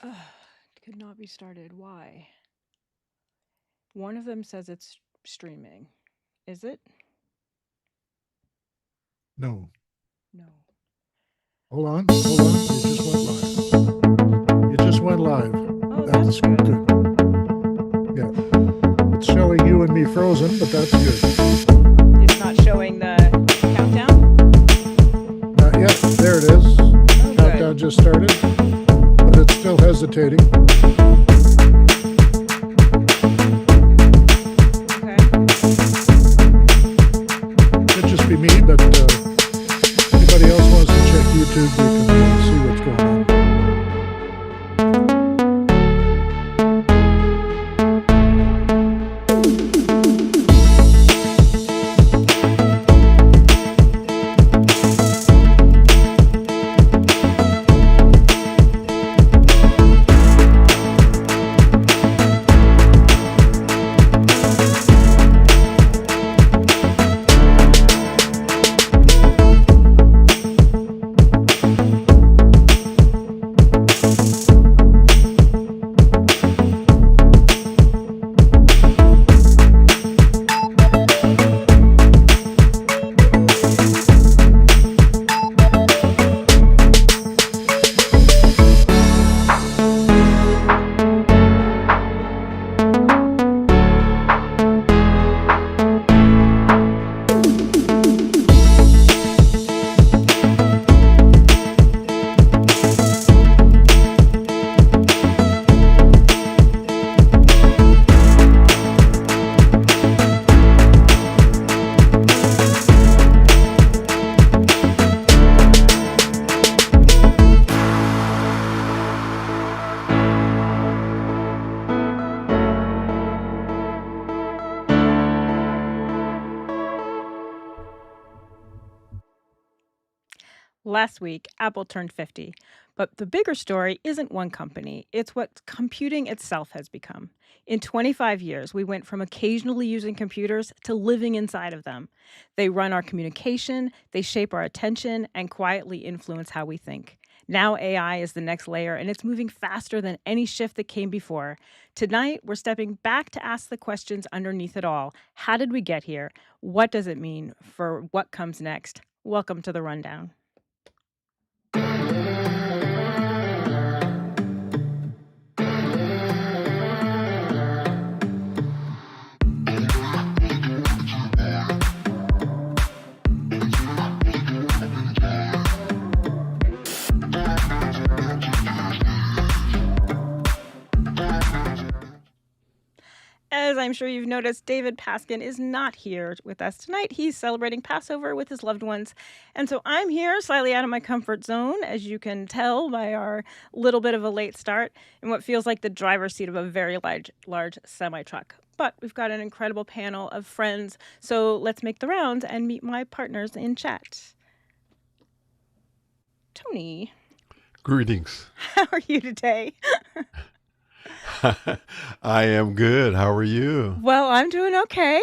Ugh, could not be started. Why? One of them says it's streaming. Is it? No. No. Hold on. Hold on. You just went live. You just went live. Oh, that's That's good. good. Yeah. It's showing you and me frozen, but that's good. It's not showing the countdown? Not yet. There it is. Oh, Countdown good. just started, but it's still hesitating. Okay. Could just be me, but anybody else wants to check YouTube, you can see what's going on. Last week, Apple turned 50. But the bigger story isn't one company, it's what computing itself has become. In 25 years, we went from occasionally using computers to living inside of them. They run our communication, they shape our attention, and quietly influence how we think. Now, AI is the next layer, and it's moving faster than any shift that came before. Tonight, we're stepping back to ask the questions underneath it all. How did we get here? What does it mean for what comes next? Welcome to the Rundown. As I'm sure you've noticed, David Paskin is not here with us tonight. He's celebrating Passover with his loved ones. And so I'm here, slightly out of my comfort zone, as you can tell by our little bit of a late start, in what feels like the driver's seat of a very large semi truck. But we've got an incredible panel of friends. So let's make the rounds and meet my partners in chat. Tony, Greetings. how are you today? I am good. How are you? Well, I'm doing okay.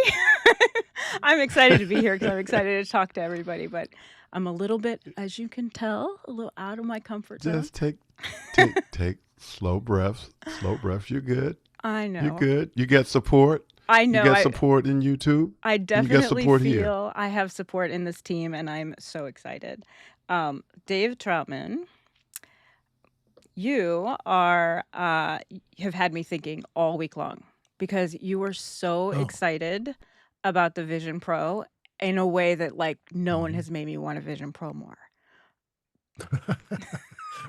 I'm excited to be here because I'm excited to talk to everybody, but I'm a little bit, as you can tell, a little out of my comfort zone. Just take slow breaths. Slow breaths. You're good. I You're know. good. You get support. I You know. get support in YouTube. I You get definitely support here. feel I have support in this team, and I'm so excited. Dave Troutman, you are have had me thinking all week long because you were so Oh. excited about the Vision Pro in a way that like no one Mhm. has made me want a Vision Pro more.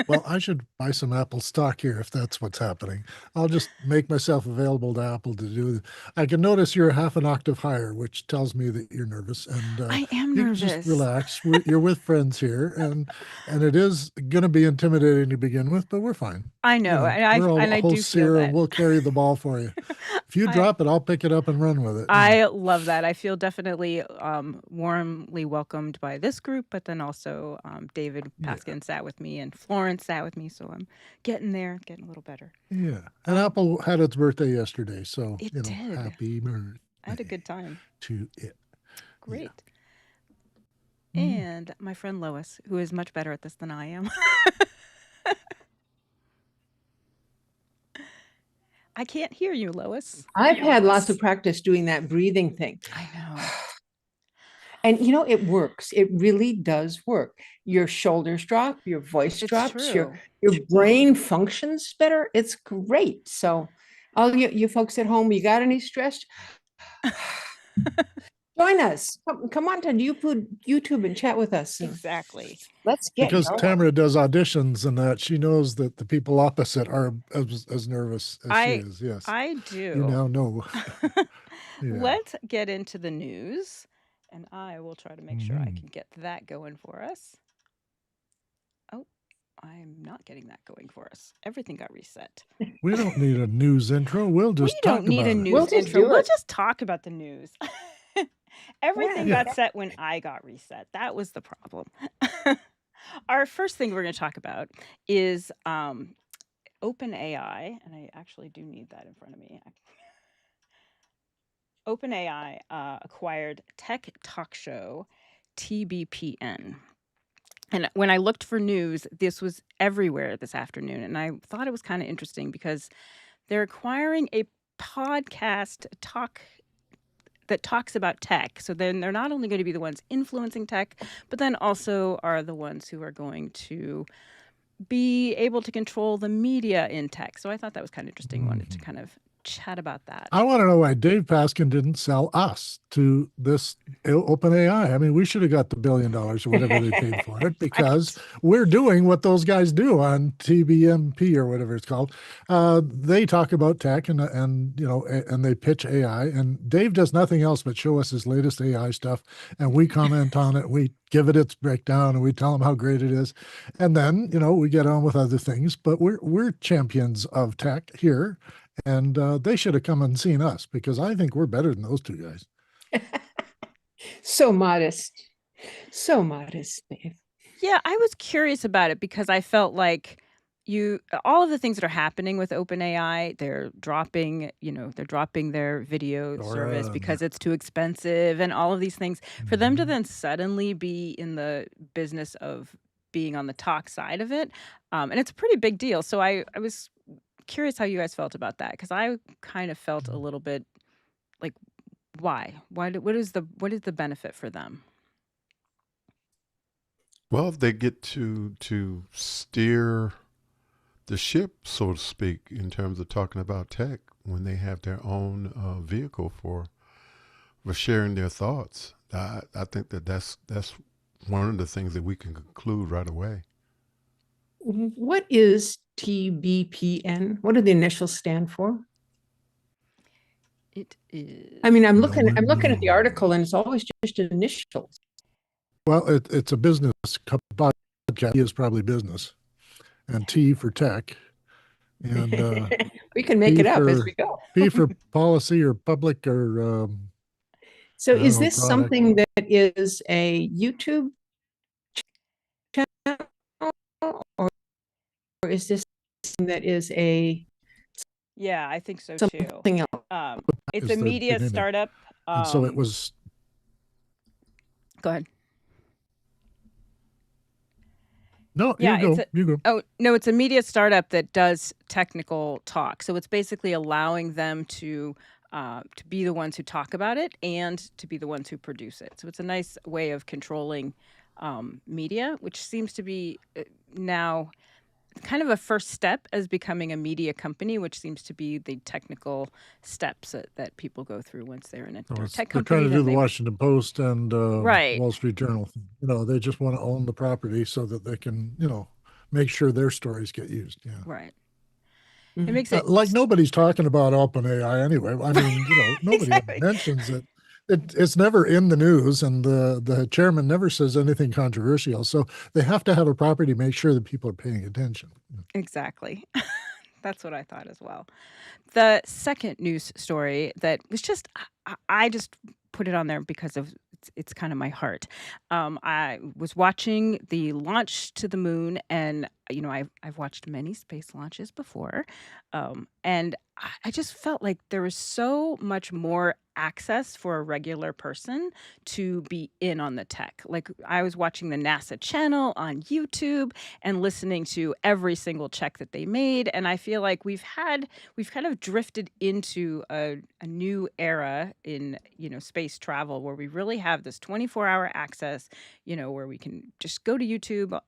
Well, I should buy some Apple stock here if that's what's happening. I'll just make myself available to Apple to do. I can notice you're half an octave higher, which tells me that you're nervous, and I am you can just nervous. relax. You're with friends here, and it is going to be intimidating to begin with, but we're fine. I You know, know, and we're all I do hosts feel here, and that. we'll carry the ball for you. If you I drop it, I'll pick it up and run with it. I love that. I feel definitely warmly welcomed by this group, but then also David Yeah, Paskin sat with me and Florence sat with me, so I'm getting there, getting a little better. yeah. And Um, Apple had its birthday yesterday, so it did. happy I had a birthday good time. to it. Yeah. Great. Mhm. And my friend Lois, who is much better at this than I am. I can't hear you, Lois. I've had lots of practice doing that breathing thing. I know. And it works. It really does work. Your shoulders drop, your voice It's drops, your true. your brain functions better. It's great. So all you folks at home, you got any stress? Join us. Come on to YouTube and chat with us. And Exactly. let's get Because going. Tamara does auditions and that, she knows that the people opposite are as nervous as she I is. Yes. I You do. now know. Yeah. Let's get into the news, and I will try to make sure I Mhm. can get that going for us. Oh, I'm not getting that going for us. Everything got reset. We don't need a news intro. We'll We just don't talk need a about it. news We'll just intro. do We'll it. just talk about the news. Everything Yeah. got set when I got reset. That was the problem. Our first thing we're going to talk about is OpenAI, and I actually do need that in front of me. OpenAI acquired tech talk show TBPN. And when I looked for news, this was everywhere this afternoon. And I thought it was kind of interesting because they're acquiring a podcast that talks about tech. So then they're not only going to be the ones influencing tech, but then also are the ones who are going to be able to control the media in tech. So I thought that was kind of interesting. Wanted to kind of chat about that. I want to know why Dave Paskin didn't sell us to this OpenAI. I mean, we should have got the $1 billion or whatever they paid for it because we're doing what those guys do on TBMP or whatever it's called. They talk about tech and and they pitch AI. And Dave does nothing else but show us his latest AI stuff, and we comment on it. We give it its breakdown, and we tell him how great it is, and then we get on with other things. But we're champions of tech here. And they should have come and seen us because I think we're better than those two guys. So modest. So modest, Dave. Yeah, I was curious about it because I felt like all of the things that are happening with OpenAI, they're dropping their video service because it's too expensive and all of these things. For them to then suddenly be in the business of being on the talk side of it, and it's a pretty big deal. So I was curious how you guys felt about that because I kind of felt a little bit like, why? What is the benefit for them? Well, they get to steer the ship, so to speak, in terms of talking about tech when they have their own vehicle for sharing their thoughts. I think that's one of the things that we can conclude right away. What is TBPN? What do the initials stand for? It is. I mean, I'm looking at the article, and it's always just initials. Well, it's a business podcast. T is probably business, and T for tech, and we can make P it up as for- we go. P for policy or public or So I don't is know, this product. something that is a YouTube channel, or is this something that is Yeah, I think so too. something else? It's is a the media beginning. startup. And so it was. Go ahead. No, Yeah, you go. Oh, no, it's a media startup that does technical talk. So it's basically allowing them to be the ones who talk about it and to be the ones who produce it. So it's a nice way of controlling media, which seems to be now kind of a first step as becoming a media company, which seems to be the technical steps that people go through once they're in a tech They're company. trying to do then the they- Washington Post and Right. Wall Street Journal. They just want to own the property so that they can, make sure their stories get used. Yeah. Right. Mhm. It makes it Like nobody's talking about OpenAI anyway. I mean, nobody Exactly. mentions it. It's never in the news, and the chairman never says anything controversial. So they have to have a property to make sure that people are paying attention. Exactly. That's what I thought as well. The second news story that was just, I just put it on there because of it's kind of my heart. I was watching the launch to the moon, and I've watched many space launches before, and I just felt like there was so much more access for a regular person to be in on the tech. Like I was watching the NASA channel on YouTube and listening to every single check that they made. And I feel like we've kind of drifted into a new era in, space travel where we really have this 24-hour access, where we can just go to YouTube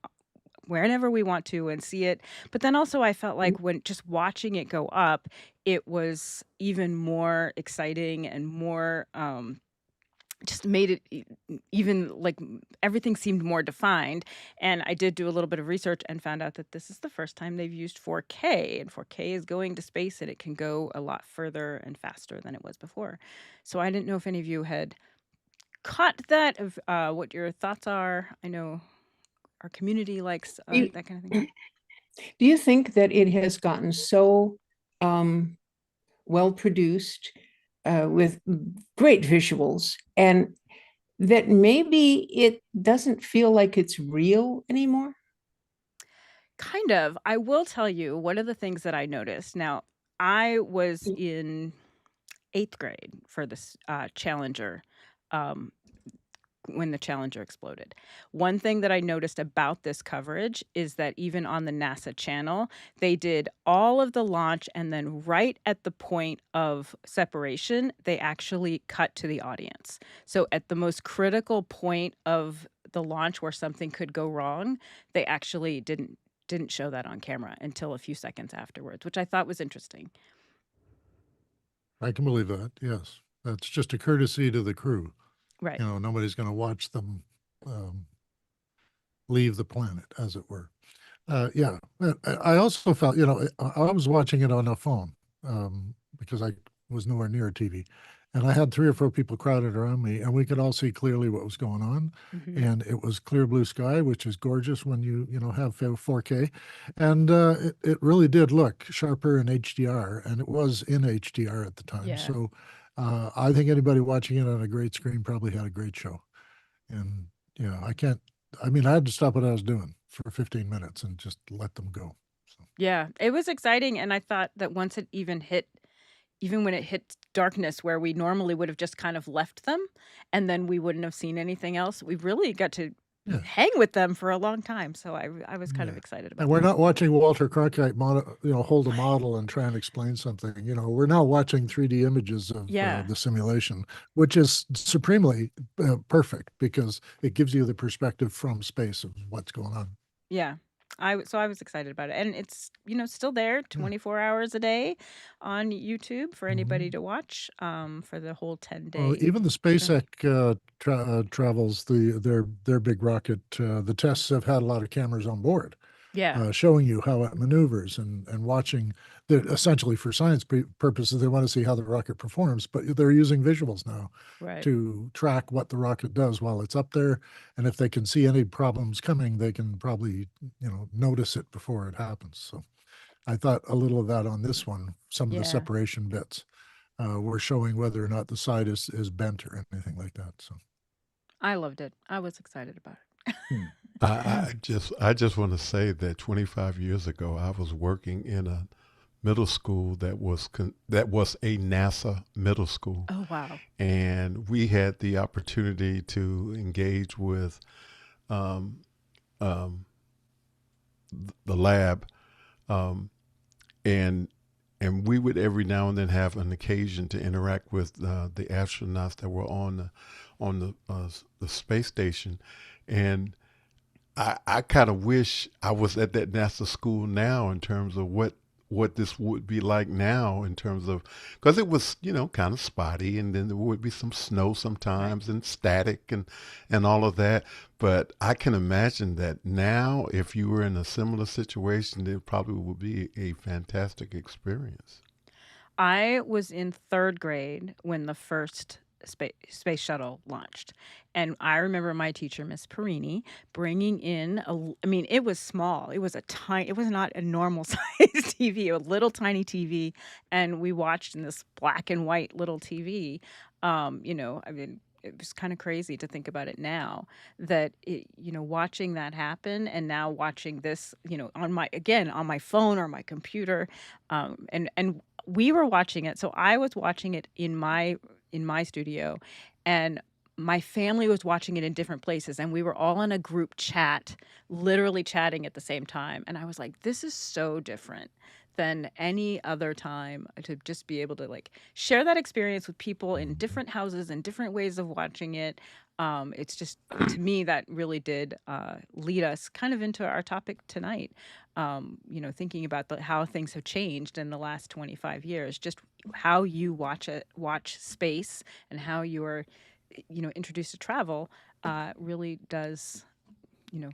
whenever we want to and see it. But then also I felt like when just watching it go up, it was even more exciting and more just made it even like everything seemed more defined. And I did do a little bit of research and found out that this is the first time they've used 4K, and 4K is going to space and it can go a lot further and faster than it was before. So I didn't know if any of you had caught that, of what your thoughts are. I know our community likes You, that kind of thing. do you think that it has gotten so well produced with great visuals, and that maybe it doesn't feel like it's real anymore? Kind of. I will tell you one of the things that I noticed. Now, I was in 8th grade for this Challenger, um, when the Challenger exploded. One thing that I noticed about this coverage is that even on the NASA channel, they did all of the launch, and then right at the point of separation, they actually cut to the audience. So at the most critical point of the launch where something could go wrong, they actually didn't show that on camera until a few seconds afterwards, which I thought was interesting. I can believe that. Yes. That's just a courtesy to the crew. Right. Nobody's going to watch them um, leave the planet, as it were. Yeah. I also felt, I was watching it on a phone because I was nowhere near a TV. And I had 3 or 4 people crowded around me, and we could all see clearly what was going on. Mhm. And it was clear blue sky, which is gorgeous when have 4K. And it really did look sharper in HDR, and it was in HDR at the time. Yeah. So I think anybody watching it on a great screen probably had a great show. And I had to stop what I was doing for 15 minutes and just let them go. So, Yeah, it was exciting, and I thought that once it even when it hit darkness where we normally would have just kind of left them, and then we wouldn't have seen anything else, we really got to yeah. hang with them for a long time, so I was kind of Yeah. excited And about we're that. not watching Walter Cronkite hold a model and try and explain something. We're now watching 3D images of Yeah, the simulation, which is supremely perfect because it gives you the perspective from space of what's going on. yeah. So I was excited about it, and it's, still there Yeah. 24 hours a day on YouTube for anybody Mhm. to watch, for the whole Well, 10-day even the journey. SpaceX travels, their big rocket, the tests have had a lot of cameras on board. Yeah, Showing you how it maneuvers and watching that essentially for science purposes, they want to see how the rocket performs, but they're using visuals now right. to track what the rocket does while it's up there. And if they can see any problems coming, they can probably, notice it before it happens. So I thought a little of that on this one, some of the Yeah, separation bits were showing whether or not the side is bent or anything like that. So, I loved it. I was excited about it. hmm. I, Yeah. I just want to say that 25 years ago, I was working in a middle school that was a NASA middle school, Oh, wow. and we had the opportunity to engage with um, um, the lab, um, and we would every now and then have an occasion to interact with the astronauts that were on the space station, and I kind of wish I was at that NASA school now in terms of what this would be like now in terms of, because it was kind of spotty, and then there would be some snow Right. sometimes and static and all of that. But I can imagine that now if you were in a similar situation, it probably would be a fantastic experience. I was in 3rd grade when the first space shuttle launched, and I remember my teacher, Miss Perini, bringing in I mean, it was small. It was not a normal size TV, a little tiny TV, and we watched in this black and white little TV. I mean, it was kind of crazy to think about it now that watching that happen and now watching this, on my phone or my computer, and we were watching it. So I was watching it in my studio, and my family was watching it in different places, and we were all in a group chat, literally chatting at the same time. And I was like, this is so different than any other time to just be able to like share that experience with people in different houses and different ways of watching it. It's just, to me, that really did lead us kind of into our topic tonight. Thinking about how things have changed in the last 25 years, just how you watch space, and how you're, introduced to travel, really does, you know,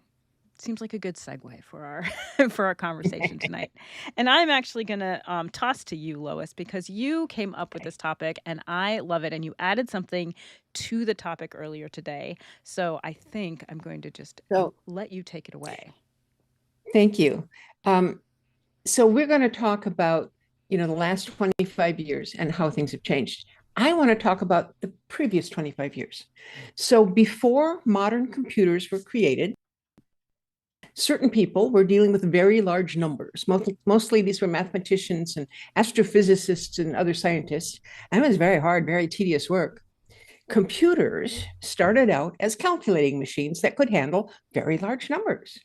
seems like a good segue for our for our conversation tonight. And I'm actually going to toss to you, Lois, because you came up with this topic and I love it. And you added something to the topic earlier today. So I think I'm going to just So let you take it away. thank you. So we're going to talk about, the last 25 years and how things have changed. I want to talk about the previous 25 years. So before modern computers were created, certain people were dealing with very large numbers. Mostly these were mathematicians and astrophysicists and other scientists. And it was very hard, very tedious work. Computers started out as calculating machines that could handle very large numbers.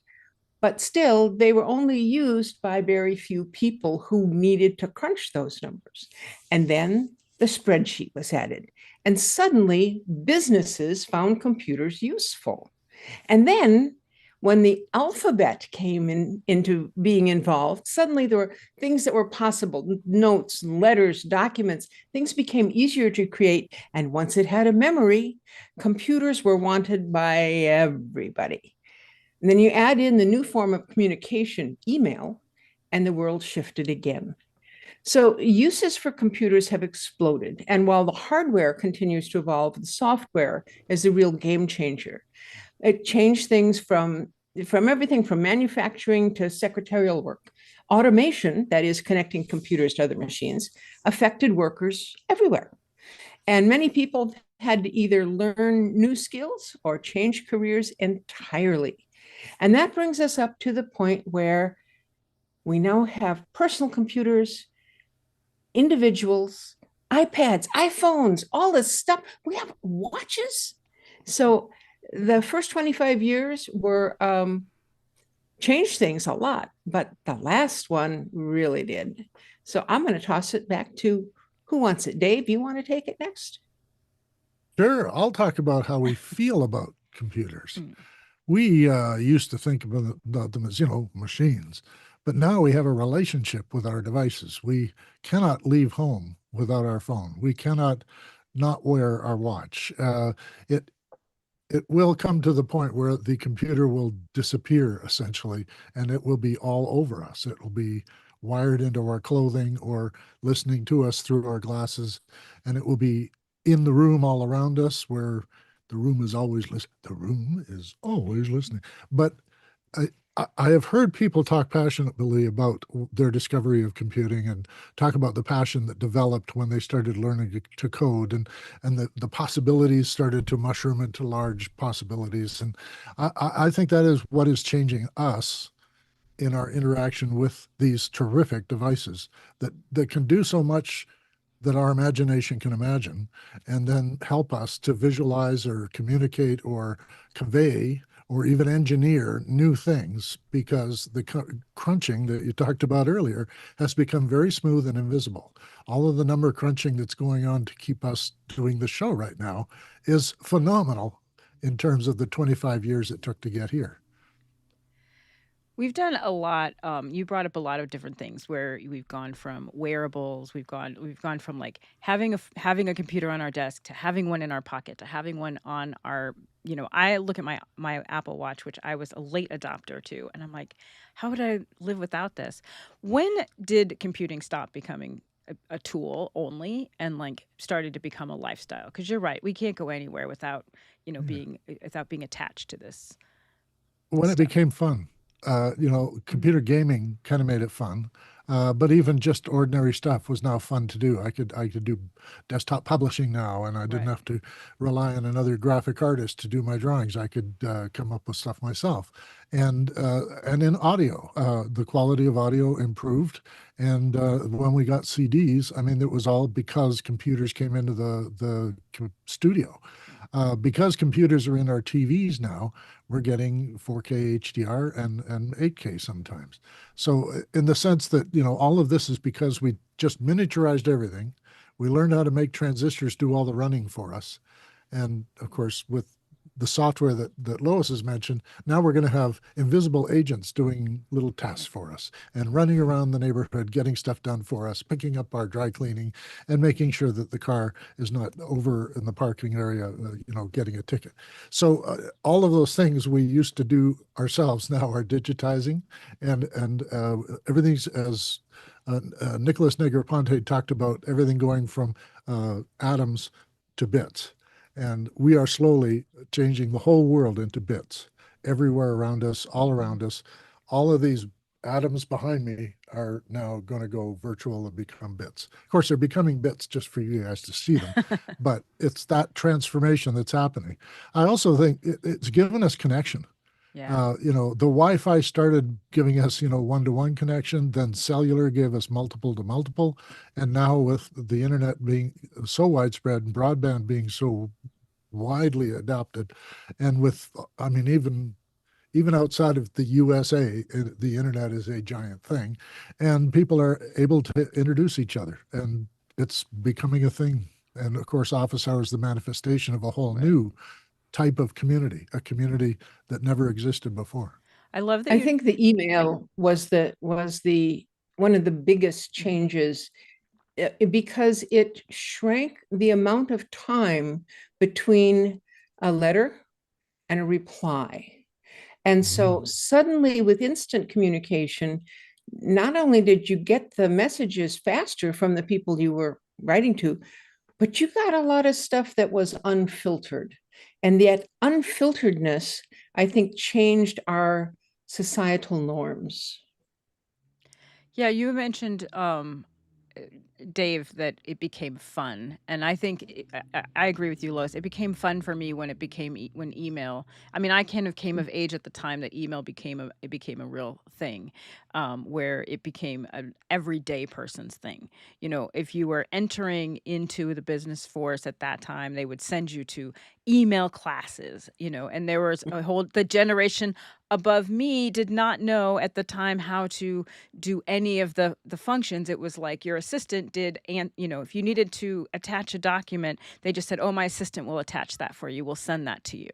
But still, they were only used by very few people who needed to crunch those numbers. And then the spreadsheet was added. And suddenly, businesses found computers useful. And then when the alphabet came into being involved, suddenly there were things that were possible: notes, letters, documents. Things became easier to create. And once it had a memory, computers were wanted by everybody. And then you add in the new form of communication, email, and the world shifted again. So uses for computers have exploded. And while the hardware continues to evolve, the software is a real game changer. It changed things from everything from manufacturing to secretarial work. Automation, that is connecting computers to other machines, affected workers everywhere. And many people had to either learn new skills or change careers entirely. And that brings us up to the point where we now have personal computers, individuals, iPads, iPhones, all this stuff. We have watches. So the first 25 years were changed things a lot, but the last one really did. So I'm going to toss it back to who wants it. Dave, you want to take it next? Sure, I'll talk about how we feel about computers. Mm. We used to think about them as, machines, but now we have a relationship with our devices. We cannot leave home without our phone. We cannot not wear our watch. It it will come to the point where the computer will disappear essentially, and it will be all over us. It will be wired into our clothing or listening to us through our glasses, and it will be in the room all around us where the room is always listening. The room is always listening. But I, I have heard people talk passionately about their discovery of computing and talk about the passion that developed when they started learning to code, and the possibilities started to mushroom into large possibilities. And I think that is what is changing us in our interaction with these terrific devices that can do so much that our imagination can imagine, and then help us to visualize or communicate or convey or even engineer new things, because the crunching that you talked about earlier has become very smooth and invisible. All of the number crunching that's going on to keep us doing the show right now is phenomenal in terms of the 25 years it took to get here. We've done a lot. You brought up a lot of different things where we've gone from wearables, we've gone from like having a computer on our desk to having one in our pocket to having one on our, I look at my Apple Watch, which I was a late adopter to, and I'm like, how would I live without this? When did computing stop becoming a tool only and like started to become a lifestyle? Because you're right, we can't go anywhere without, Yeah. being attached to this When it stuff. became fun, computer gaming kind of made it fun. But even just ordinary stuff was now fun to do. I could do desktop publishing now, and I didn't Right. have to rely on another graphic artist to do my drawings. I could come up with stuff myself. And in audio, the quality of audio improved. And when we got CDs, I mean, it was all because computers came into the studio. Because computers are in our TVs now, we're getting 4K HDR and 8K sometimes. So in the sense that, all of this is because we just miniaturized everything. We learned how to make transistors do all the running for us. And of course, with the software that Lois has mentioned, now we're going to have invisible agents doing little tasks for us and running around the neighborhood, getting stuff done for us, picking up our dry cleaning and making sure that the car is not over in the parking area, getting a ticket. So all of those things we used to do ourselves now are digitizing, and everything's as Nicholas Negroponte talked about everything going from atoms to bits. And we are slowly changing the whole world into bits everywhere around us, all around us. All of these atoms behind me are now going to go virtual and become bits. Of course, they're becoming bits just for you guys to see them, but it's that transformation that's happening. I also think it's given us connection. Yeah. The Wi-Fi started giving us, one-to-one connection, then cellular gave us multiple to multiple. And now with the internet being so widespread and broadband being so widely adopted, and with, I mean, even outside of the USA, the internet is a giant thing, and people are able to introduce each other, and it's becoming a thing. And of course, office hours, the manifestation of a whole Right. new type of community, a community that never existed before. I love that I you. think the email was the one of the biggest changes because it shrank the amount of time between a letter and a reply. And so suddenly, with instant communication, not only did you get the messages faster from the people you were writing to, but you got a lot of stuff that was unfiltered. And that unfilteredness, I think, changed our societal norms. Yeah, you mentioned uh, Dave, that it became fun, and I think I agree with you, Lois. It became fun for me when it became when email. I mean, I kind of came of age at the time that email became a real thing, where it became an everyday person's thing. If you were entering into the business force at that time, they would send you to email classes. And there was a whole the generation above me did not know at the time how to do any of the functions. It was like your assistant did, and if you needed to attach a document, they just said, "Oh, my assistant will attach that for you. We'll send that to you."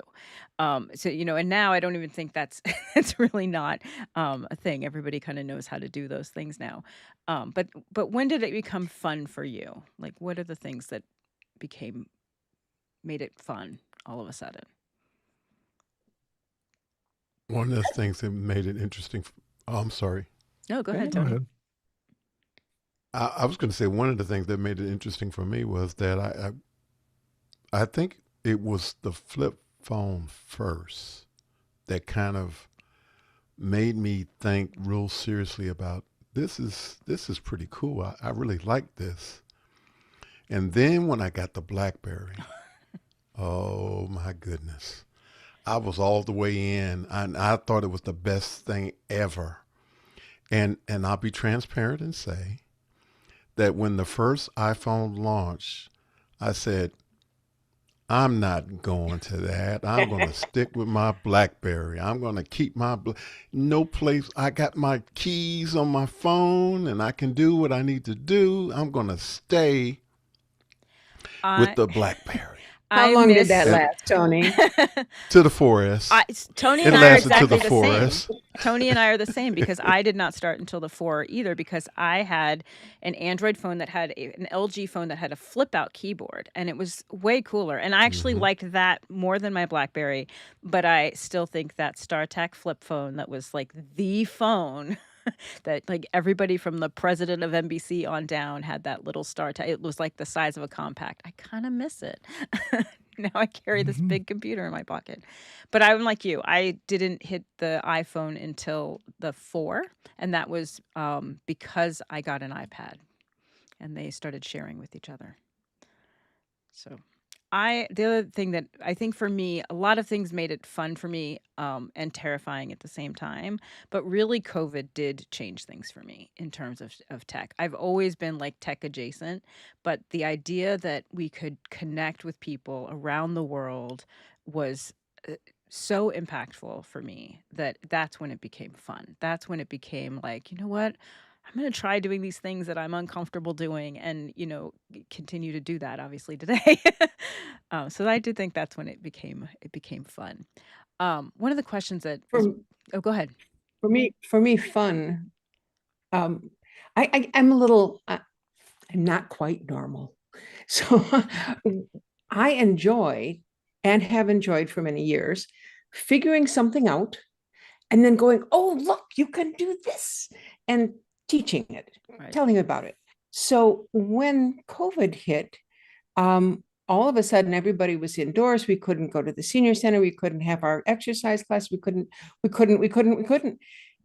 So and now I don't even think that's it's really not a thing. Everybody kind of knows how to do those things now. But when did it become fun for you? Like, what are the things that became made it fun all of a sudden? One of the things that made it interesting. Oh, I'm sorry. No, go Go ahead, ahead. Go Tony. ahead. I was going to say one of the things that made it interesting for me was that I think it was the flip phone first that kind of made me think real seriously about this is pretty cool. I really like this. And then when I got the BlackBerry, oh my goodness, I was all the way in. I thought it was the best thing ever. And I'll be transparent and say that when the first iPhone launched, I said, I'm not going to that. I'm going to stick with my BlackBerry. I'm going to keep no place. I got my keys on my phone and I can do what I need to do. I'm going to stay with I the BlackBerry. How I long did that miss. And last, Tony? to the 4S. Tony It and I are lasted to the exactly the same. 4S. Tony and I are the same because I did not start until the 4 either, because I had an Android phone that had an LG phone that had a flip out keyboard, and it was way cooler. And I actually Hmm. liked that more than my BlackBerry, but I still think that StarTAC flip phone that was like the phone that like everybody from the president of NBC on down had that little StarTAC. It was like the size of a compact. I kind of miss it. Now I carry this Mhm. big computer in my pocket. But I'm like you. I didn't hit the iPhone until the 4, and that was because I got an iPad and they started sharing with each other. So the other thing that I think for me, a lot of things made it fun for me, and terrifying at the same time. But really, COVID did change things for me in terms of tech. I've always been like tech adjacent, but the idea that we could connect with people around the world was uh, so impactful for me that that's when it became fun. That's when it became like, you know what? I'm going to try doing these things that I'm uncomfortable doing and, continue to do that obviously today. So I do think that's when it became fun. One of the questions that is For oh, go ahead. for me, fun. Um, I'm a little. I'm not quite normal, so I enjoy and have enjoyed for many years figuring something out and then going, oh, look, you can do this, and teaching it, Right. telling about it. So when COVID hit, all of a sudden everybody was indoors. We couldn't go to the senior center. We couldn't have our exercise class. We couldn't.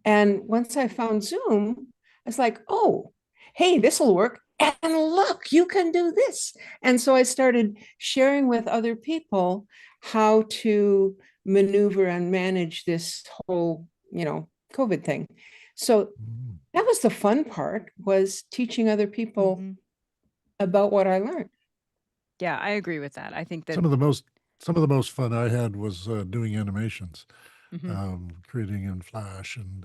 And once I found Zoom, I was like, oh, hey, this will work. And look, you can do this. And so I started sharing with other people how to maneuver and manage this whole, COVID thing. So Mm. that was the fun part, was teaching other people Mhm. about what I learned. Yeah, I agree with that. I think that. Some of the most some of the most fun I had was doing animations, Mhm. creating in Flash and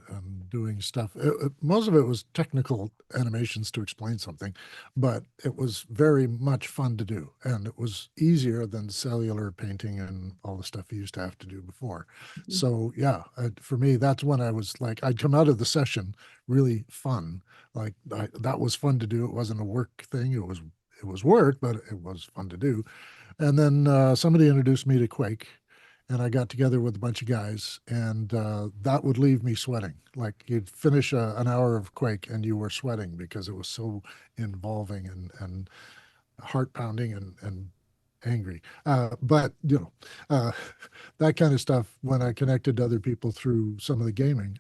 doing stuff. Most of it was technical animations to explain something, but it was very much fun to do, and it was easier than cellular painting and all the stuff you used to have to do before. So yeah, for me, that's when I was like, I'd come out of the session really fun. Like that was fun to do. It wasn't a work thing. It was work, but it was fun to do. And then somebody introduced me to Quake, and I got together with a bunch of guys, and that would leave me sweating. Like you'd finish an hour of Quake, and you were sweating because it was so involving and heart pounding and angry. But uh, that kind of stuff. When I connected to other people through some of the gaming,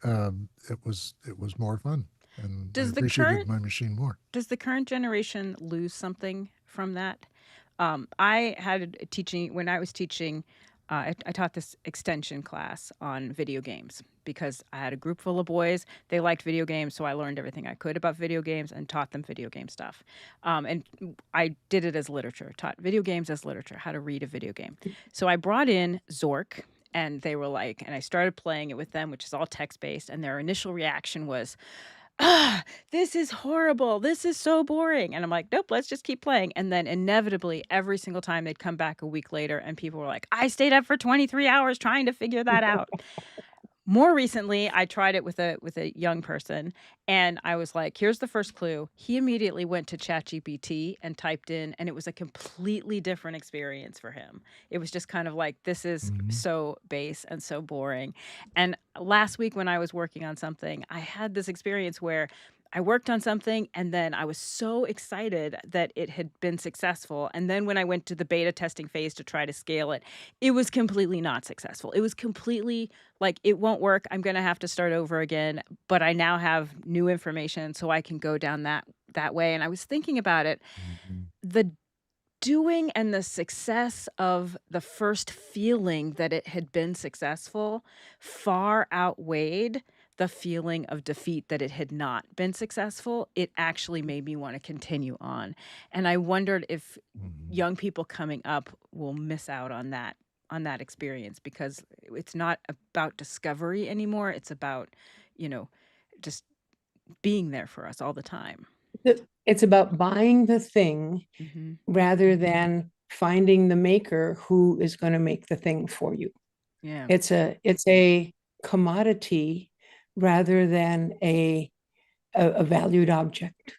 it was more fun, and I Does the appreciated current my machine more. does the current generation lose something from that? I had a teaching when I was teaching. I taught this extension class on video games because I had a group full of boys. They liked video games, so I learned everything I could about video games and taught them video game stuff. And I did it as literature, taught video games as literature, how to read a video game. So I brought in Zork, and they were like, and I started playing it with them, which is all text based, and their initial reaction was, ah, this is horrible. This is so boring. And I'm like, nope, let's just keep playing. And then inevitably, every single time they'd come back a week later and people were like, I stayed up for 23 hours trying to figure that out. More recently, I tried it with a young person, and I was like, "Here's the first clue." He immediately went to ChatGPT and typed in, and it was a completely different experience for him. It was just kind of like, "This is Mhm. so base and so boring." And last week when I was working on something, I had this experience where I worked on something and then I was so excited that it had been successful. And then when I went to the beta testing phase to try to scale it, it was completely not successful. It was completely like, it won't work. I'm going to have to start over again, but I now have new information so I can go down that way. And I was thinking about it, Mhm. the doing and the success of the first feeling that it had been successful far outweighed the feeling of defeat that it had not been successful. It actually made me want to continue on. And I wondered if Mhm. young people coming up will miss out on that experience because it's not about discovery anymore. It's about, you know, just being there for us all the time. It's about buying the thing Hmm. rather than finding the maker who is going to make the thing for you. Yeah. It's a commodity rather than a valued object.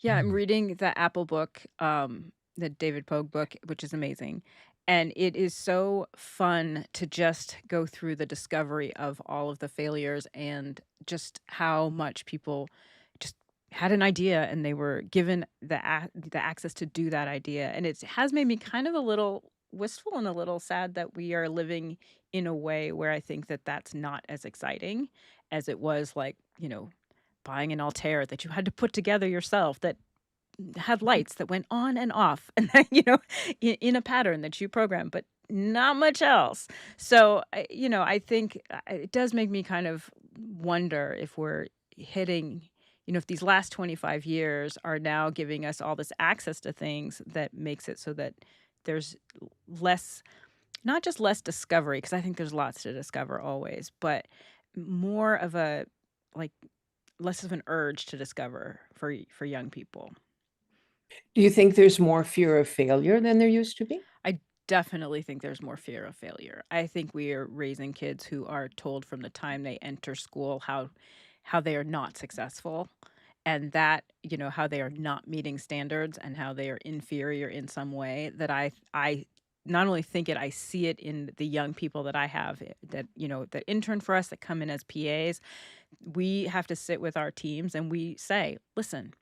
Yeah, I'm Mm. reading the Apple book, the David Pogue book, which is amazing. And it is so fun to just go through the discovery of all of the failures and just how much people just had an idea and they were given the access to do that idea. And it has made me kind of a little wistful and a little sad that we are living in a way where I think that that's not as exciting as it was, like, buying an Altair that you had to put together yourself, that had lights that went on and off and then, in a pattern that you program, but not much else. So, I think it does make me kind of wonder if we're hitting, if these last 25 years are now giving us all this access to things that makes it so that there's less, not just less discovery, because I think there's lots to discover always, but more of a, like, less of an urge to discover for young people. Do you think there's more fear of failure than there used to be? I definitely think there's more fear of failure. I think we are raising kids who are told from the time they enter school how they are not successful, and that, how they are not meeting standards and how they are inferior in some way, that I not only think it, I see it in the young people that I have, that, that intern for us, that come in as PAs. We have to sit with our teams and we say, listen,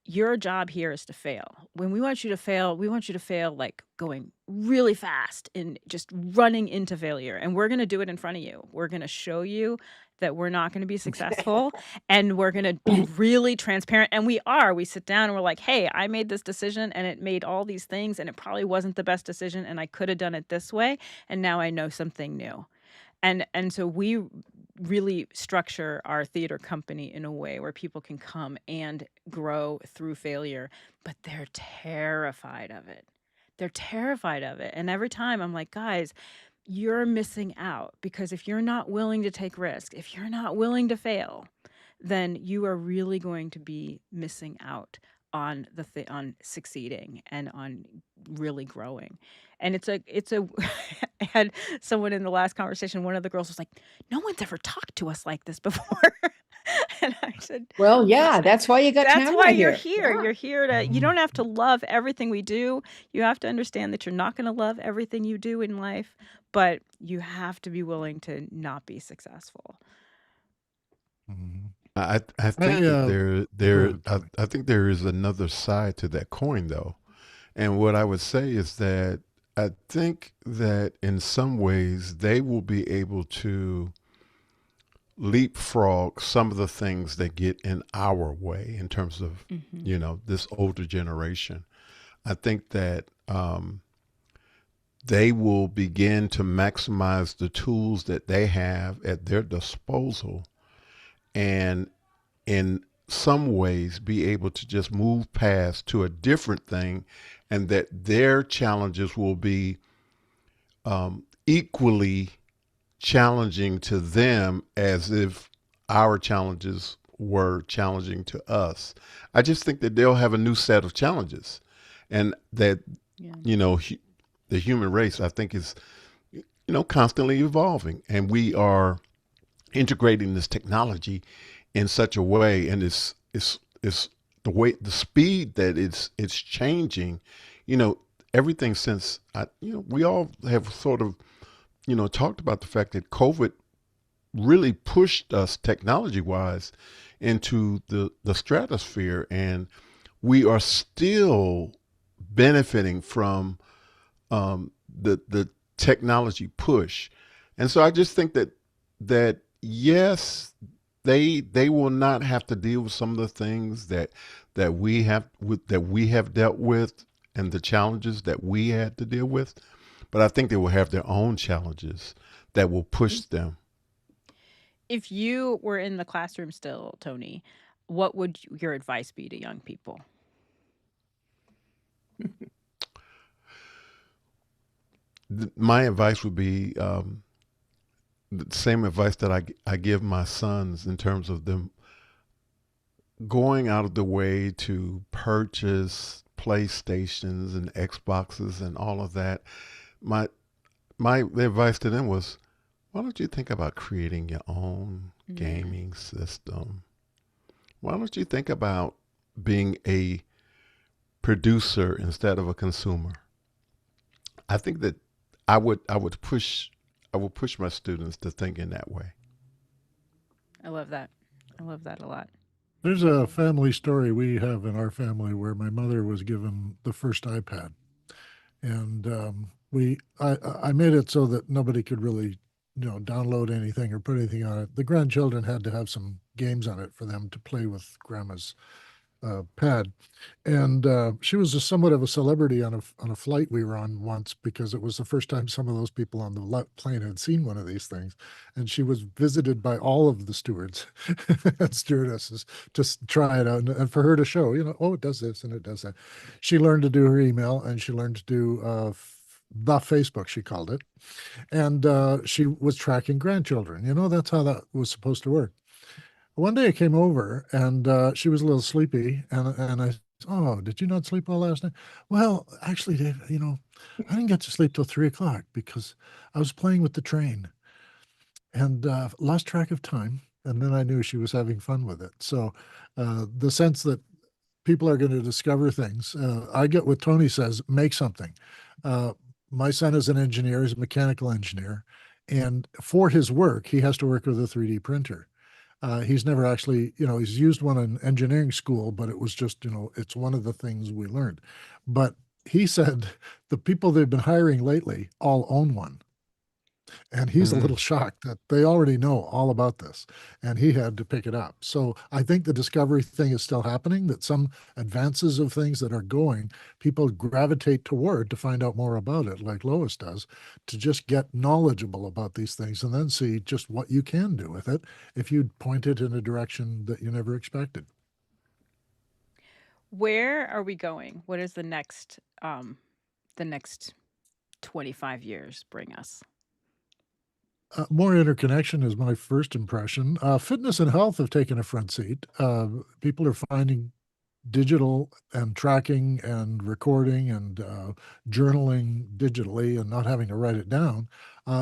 your job here is to fail. When we want you to fail, we want you to fail like going really fast and just running into failure. And we're going to do it in front of you. We're going to show you that we're not going to be successful, and we're going to be really transparent. And we are. We sit down and we're like, hey, I made this decision and it made all these things and it probably wasn't the best decision and I could have done it this way. And now I know something new. And so we really structure our theater company in a way where people can come and grow through failure, but they're terrified of it. They're terrified of it. And every time I'm like, guys, you're missing out, because if you're not willing to take risks, if you're not willing to fail, then you are really going to be missing out on on succeeding and on really growing. And it's a I had someone in the last conversation, one of the girls was like, no one's ever talked to us like this before. And I said, Well, yeah, that's why you got that's why Tamara you're here. here. Yeah. You're here to, you don't have to love everything we do. You have to understand that you're not going to love everything you do in life, but you have to be willing to not be successful. Mhm. I think I, that go ahead, Tony. I think there is another side to that coin though. And what I would say is that I think that in some ways they will be able to leapfrog some of the things that get in our way in terms of, Hmm. this older generation. I think that they will begin to maximize the tools that they have at their disposal, and in some ways be able to just move past to a different thing, and that their challenges will be equally challenging to them as if our challenges were challenging to us. I just think that they'll have a new set of challenges, and that, Yeah. the human race, I think, is, constantly evolving, and we are integrating this technology in such a way, and it's the speed that it's changing. You know, everything since we all have sort of talked about the fact that COVID really pushed us technology wise into the stratosphere, and we are still benefiting from the technology push. And so I just think that yes, they will not have to deal with some of the things that we have dealt with, and the challenges that we had to deal with, but I think they will have their own challenges that will push them. If you were in the classroom still, Tony, what would your advice be to young people? My advice would be the same advice that I give my sons, in terms of them going out of the way to purchase PlayStations and Xboxes and all of that. My my advice to them was, why don't you think about creating your own Mm. gaming system? Why don't you think about being a producer instead of a consumer? I think that I would push my students to think in that way. I love that. I love that a lot. There's a family story we have in our family where my mother was given the first iPad. And I made it so that nobody could really, download anything or put anything on it. The grandchildren had to have some games on it for them to play with grandma's pad. And she was somewhat of a celebrity on a flight we were on once, because it was the first time some of those people on the plane had seen one of these things. And she was visited by all of the stewards and stewardesses to try it out, and for her to show, oh, it does this and it does that. She learned to do her email, and she learned to do the Facebook, she called it. And she was tracking grandchildren. That's how that was supposed to work. One day I came over, and she was a little sleepy, and I said, "Oh, did you not sleep well last night?" "Well, actually, Dave, I didn't get to sleep till 3 o'clock because I was playing with the train and lost track of time." And then I knew she was having fun with it. So the sense that people are going to discover things, I get what Tony says: make something. Uh, my son is an engineer; he's a mechanical engineer, and for his work, he has to work with a 3D printer. He's never actually, he's used one in engineering school, but it was just, it's one of the things we learned. But he said the people they've been hiring lately all own one. And he's a Mm. little shocked that they already know all about this, and he had to pick it up. So I think the discovery thing is still happening, that some advances of things that are going, people gravitate toward to find out more about it, like Lois does, to just get knowledgeable about these things and then see just what you can do with it if you point it in a direction that you never expected. Where are we going? What is the next 25 years bring us? More interconnection is my first impression. Fitness and health have taken a front seat. People are finding digital and tracking and recording and journaling digitally and not having to write it down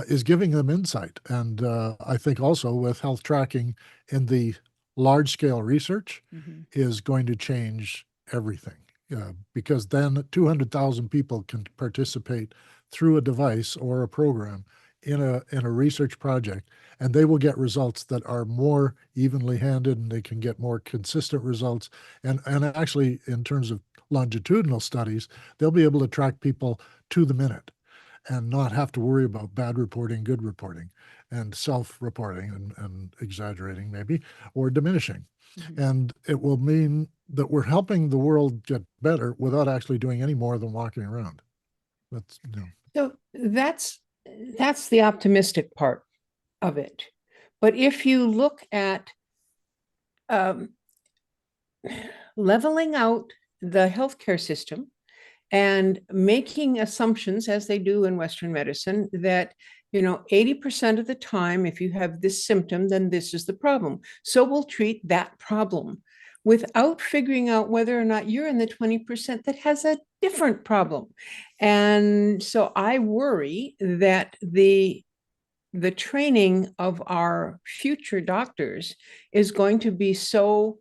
is giving them insight. And I think also with health tracking in the large scale research Mhm. is going to change everything. Because then 200,000 people can participate through a device or a program in a research project, and they will get results that are more evenly handed, and they can get more consistent results. And actually, in terms of longitudinal studies, they'll be able to track people to the minute and not have to worry about bad reporting, good reporting, and self-reporting and exaggerating maybe, or diminishing. Mhm. And it will mean that we're helping the world get better without actually doing any more than walking around. That's, So that's the optimistic part of it. But if you look at um, leveling out the healthcare system and making assumptions, as they do in Western medicine, that 80% of the time, if you have this symptom, then this is the problem. So we'll treat that problem without figuring out whether or not you're in the 20% that has a different problem. And so I worry that the training of our future doctors is going to be so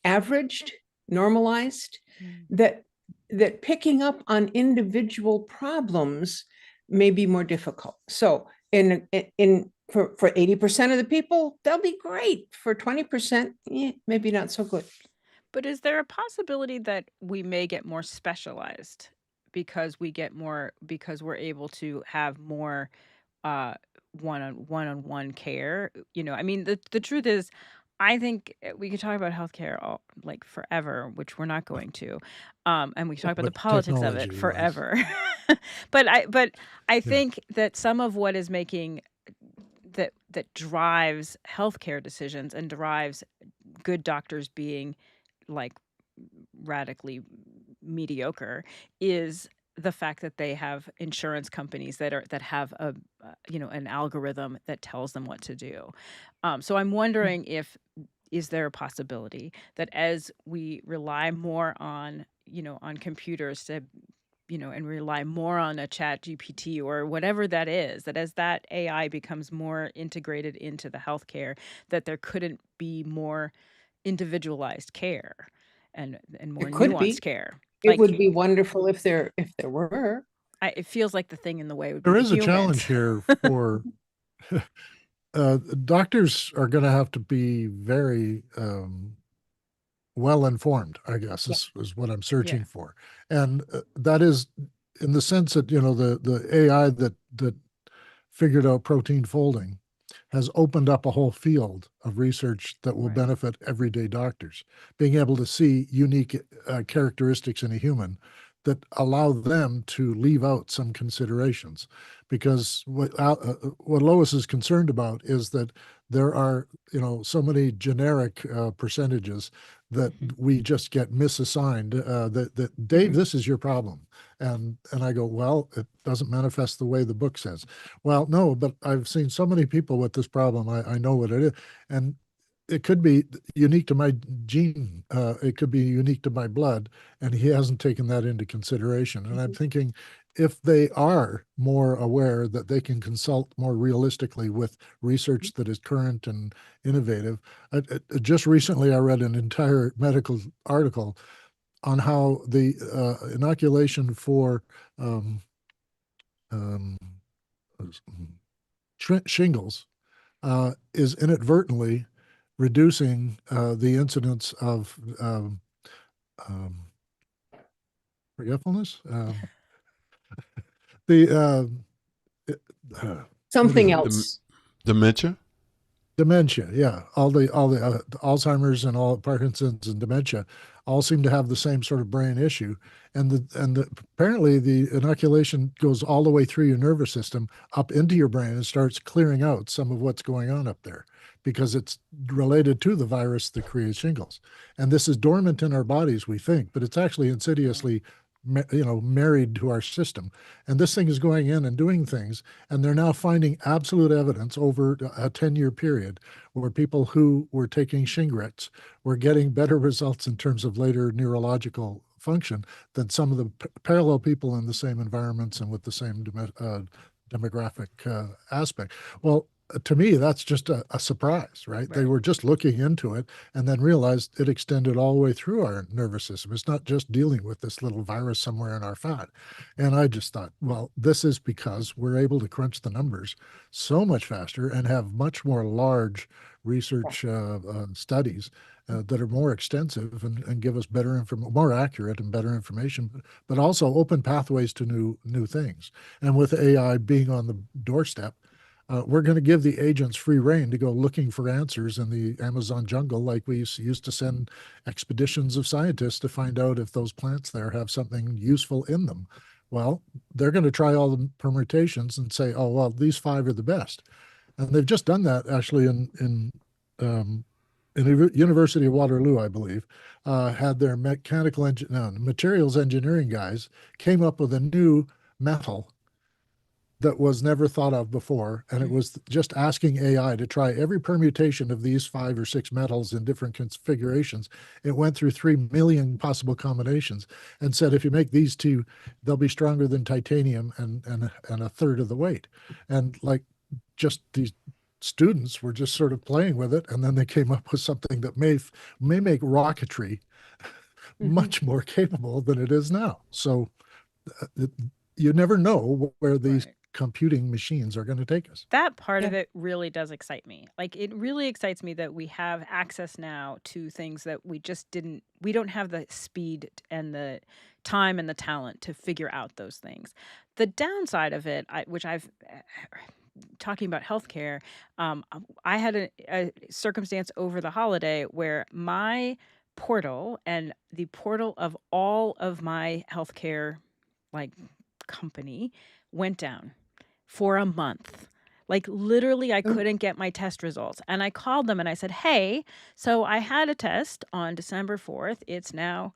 averaged, normalized, Mm. that picking up on individual problems may be more difficult. So in for 80% of the people, they'll be great. For 20%, maybe not so good. But is there a possibility that we may get more specialized because we're able to have more uh one-on-one care? I mean, the truth is, I think we could talk about healthcare all like forever, which we're not going to. And we can talk about the but politics of it technology wise, forever. But I yeah. think that some of what is making that drives healthcare decisions and drives good doctors being like radically mediocre is the fact that they have insurance companies that have an algorithm that tells them what to do. So I'm wondering, if is there a possibility that as we rely more on computers to and rely more on a chat GPT or whatever that is, that as that AI becomes more integrated into the healthcare, that there couldn't be more individualized care and more It could nuanced be. care. It Like, would be wonderful if there were. it feels like the thing in the way would be There the is a challenge humans. here for doctors are going to have to be very well informed, I guess, Yeah. is what I'm Yeah. searching for. And that is in the sense that, the AI that figured out protein folding has opened up a whole field of research that will Right. benefit everyday doctors. Being able to see unique characteristics in a human that allow them to leave out some considerations. Because what Lois is concerned about is that there are, so many generic percentages that we just get misassigned. That Dave, this is your problem, and I go, well, it doesn't manifest the way the book says. Well, no, but I've seen so many people with this problem. I know what it is. And it could be unique to my gene. It could be unique to my blood. And he hasn't taken that into consideration. And I'm thinking if they are more aware that they can consult more realistically with research that is current and innovative. Just recently, I read an entire medical article on how the inoculation for um, um, shingles is inadvertently reducing the incidence of forgetfulness. The it- what is Something it? else. Dementia. Dementia, yeah. All the Alzheimer's and all Parkinson's and dementia all seem to have the same sort of brain issue, apparently the inoculation goes all the way through your nervous system up into your brain and starts clearing out some of what's going on up there because it's related to the virus that creates shingles. And this is dormant in our bodies, we think, but it's actually insidiously married to our system. And this thing is going in and doing things, and they're now finding absolute evidence over a 10-year period where people who were taking Shingrix were getting better results in terms of later neurological function than some of the parallel people in the same environments and with the same demographic aspect. Well, to me, that's just a surprise, right? They Right. were just looking into it and then realized it extended all the way through our nervous system. It's not just dealing with this little virus somewhere in our fat. And I just thought, well, this is because we're able to crunch the numbers so much faster and have much more large research studies that are more extensive and give us better more accurate and better information, but also open pathways to new things. And with AI being on the doorstep, we're going to give the agents free rein to go looking for answers in the Amazon jungle, like we used to send expeditions of scientists to find out if those plants there have something useful in them. Well, they're going to try all the permutations and say, oh, well, these 5 are the best. And they've just done that actually in the University of Waterloo, I believe, had their materials engineering guys came up with a new metal that was never thought of before. And it was just asking AI to try every permutation of these 5 or 6 metals in different configurations. It went through 3 million possible combinations and said, if you make these 2, they'll be stronger than titanium and a third of the weight. And like just these students were just sort of playing with it. And then they came up with something that may make rocketry much more capable than it is now. So you never know where these Right. computing machines are going to take us. That part Yeah. of it really does excite me. Like, it really excites me that we have access now to things that we don't have the speed and the time and the talent to figure out those things. The downside of it, which I've talking about healthcare, I had a circumstance over the holiday where my portal and the portal of all of my healthcare, like, company went down for a month. Like, literally, I Oh. couldn't get my test results. And I called them and I said, hey, so I had a test on December 4th. It's now,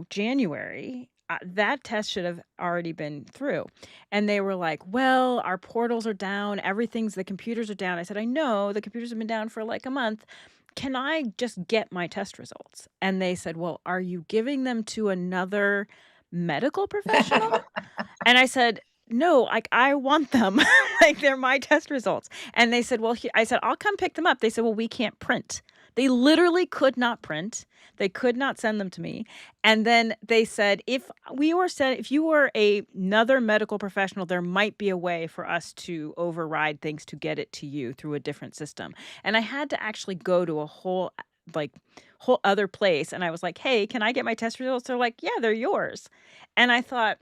January. That test should have already been through. And they were like, well, our portals are down. The computers are down. I said, I know the computers have been down for like a month. Can I just get my test results? And they said, well, are you giving them to another medical professional? And I said, no, like, I want them. Like, they're my test results. And they said, well, I said, I'll come pick them up. They said, well, we can't print. They literally could not print. They could not send them to me. And then they said, if you were another medical professional, there might be a way for us to override things to get it to you through a different system. And I had to actually go to a whole other place. And I was like, hey, can I get my test results? They're like, yeah, they're yours. And I thought,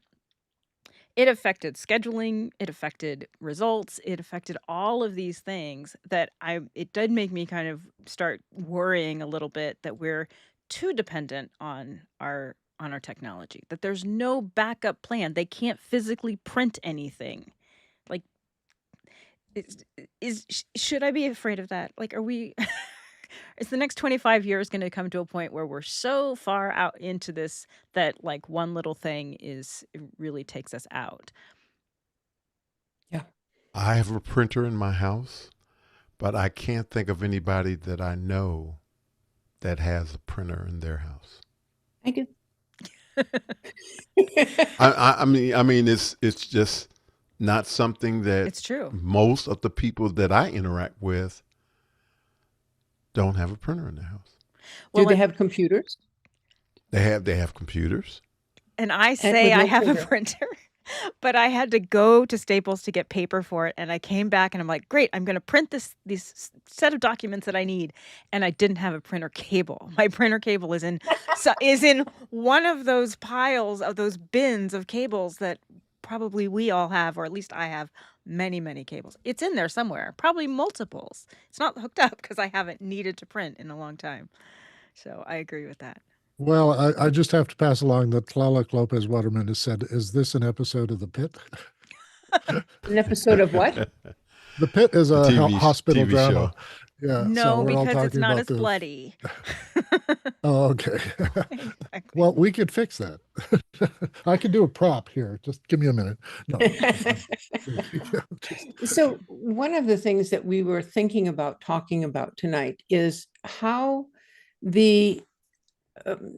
it affected scheduling, it affected results, it affected all of these things that it did make me kind of start worrying a little bit that we're too dependent on our technology, that there's no backup plan. They can't physically print anything. Like, should I be afraid of that? Like, are we is the next 25 years going to come to a point where we're so far out into this that like one little thing it really takes us out? Yeah. I have a printer in my house, but I can't think of anybody that I know that has a printer in their house. I do. I mean, it's just not something that It's true. most of the people that I interact with don't have a printer in their house. Do they Well, have computers? They have computers. and I And say with I no have a printer. printer, but I had to go to Staples to get paper for it, and I came back and I'm like, "Great, I'm gonna print these set of documents that I need," and I didn't have a printer cable. My printer cable is in one of those piles of those bins of cables that probably we all have, or at least I have many, many cables. It's in there somewhere, probably multiples. It's not hooked up because I haven't needed to print in a long time. So I agree with that. Well, I just have to pass along that Tlaloc Lopez Waterman has said, "Is this an episode of The Pit?" An episode of what? The Pit is The a TV hospital TV drama. show. Yeah, so No, we're all because it's talking not about as the. bloody. Oh, okay. Exactly. Well, we could fix that. I could do a prop here. Just give me a minute. No. So one of the things that we were thinking about talking about tonight is how the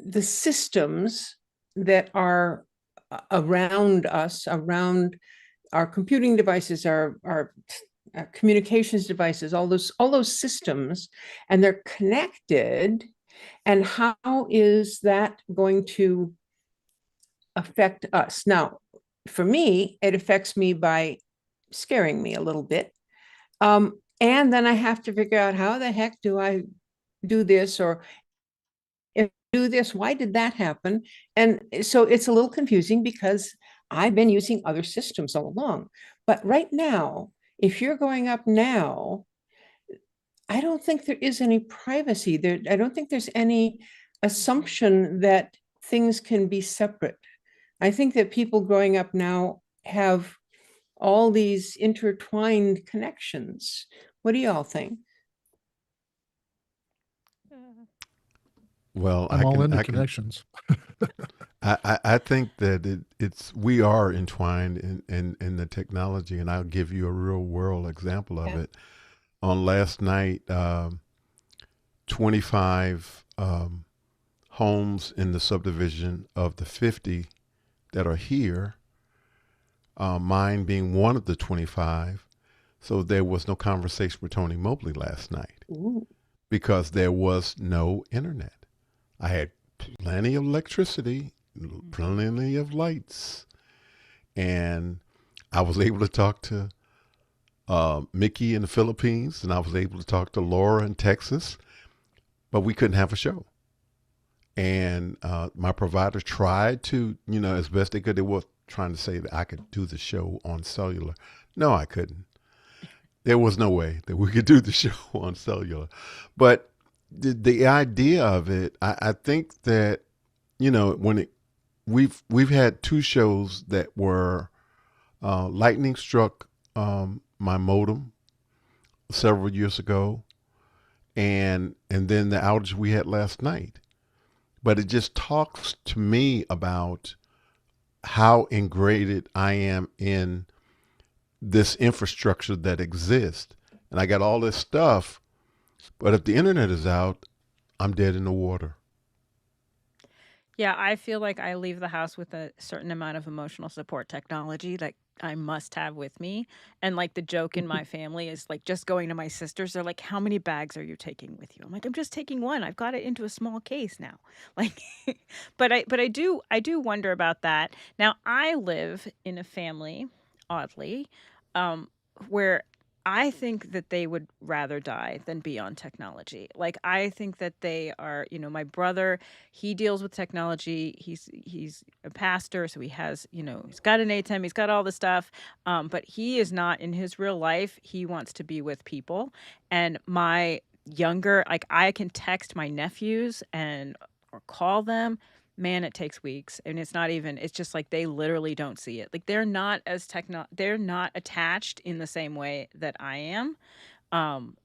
the systems that are around us, around our computing devices, our communications devices, all those systems, and they're connected. And how is that going to affect us? Now, for me, it affects me by scaring me a little bit. And then I have to figure out how the heck do I do this, or if I do this, why did that happen? And so it's a little confusing because I've been using other systems all along. But right now, if you're going up now, I don't think there is any privacy there. I don't think there's any assumption that things can be separate. I think that people growing up now have all these intertwined connections. What do y'all think? Well, I'm all into connections. I think that we are entwined in the technology, and I'll give you a real world example of it. On last night, 25 homes in the subdivision of the 50 that are here, mine being one of the 25. So there was no conversation with Tony Mobley last night Ooh. because there was no internet. I had plenty of electricity, plenty of lights, and I was able to talk to Mickey in the Philippines, and I was able to talk to Laura in Texas, but we couldn't have a show. And my provider tried to, as best they could. They were trying to say that I could do the show on cellular. No, I couldn't. There was no way that we could do the show on cellular. But the idea of it, I think that, we've had two shows that were lightning struck my modem several years ago, and then the outage we had last night. But it just talks to me about how ingrained I am in this infrastructure that exists. And I got all this stuff, but if the internet is out, I'm dead in the water. Yeah, I feel like I leave the house with a certain amount of emotional support technology that I must have with me. And like the joke in my family is like just going to my sisters, they're like, "How many bags are you taking with you?" I'm like, "I'm just taking one. I've got it into a small case now." Like but I do wonder about that. Now, I live in a family, oddly, um, where I think that they would rather die than be on technology. Like, I think that they are, my brother, he deals with technology. He's a pastor, so he has, he's got an ATEM, he's got all the stuff. But he is not in his real life. He wants to be with people. And my younger, like, I can text my nephews and or call them. Man, it takes weeks, and it's just like they literally don't see it. Like, they're not attached in the same way that I am. I'm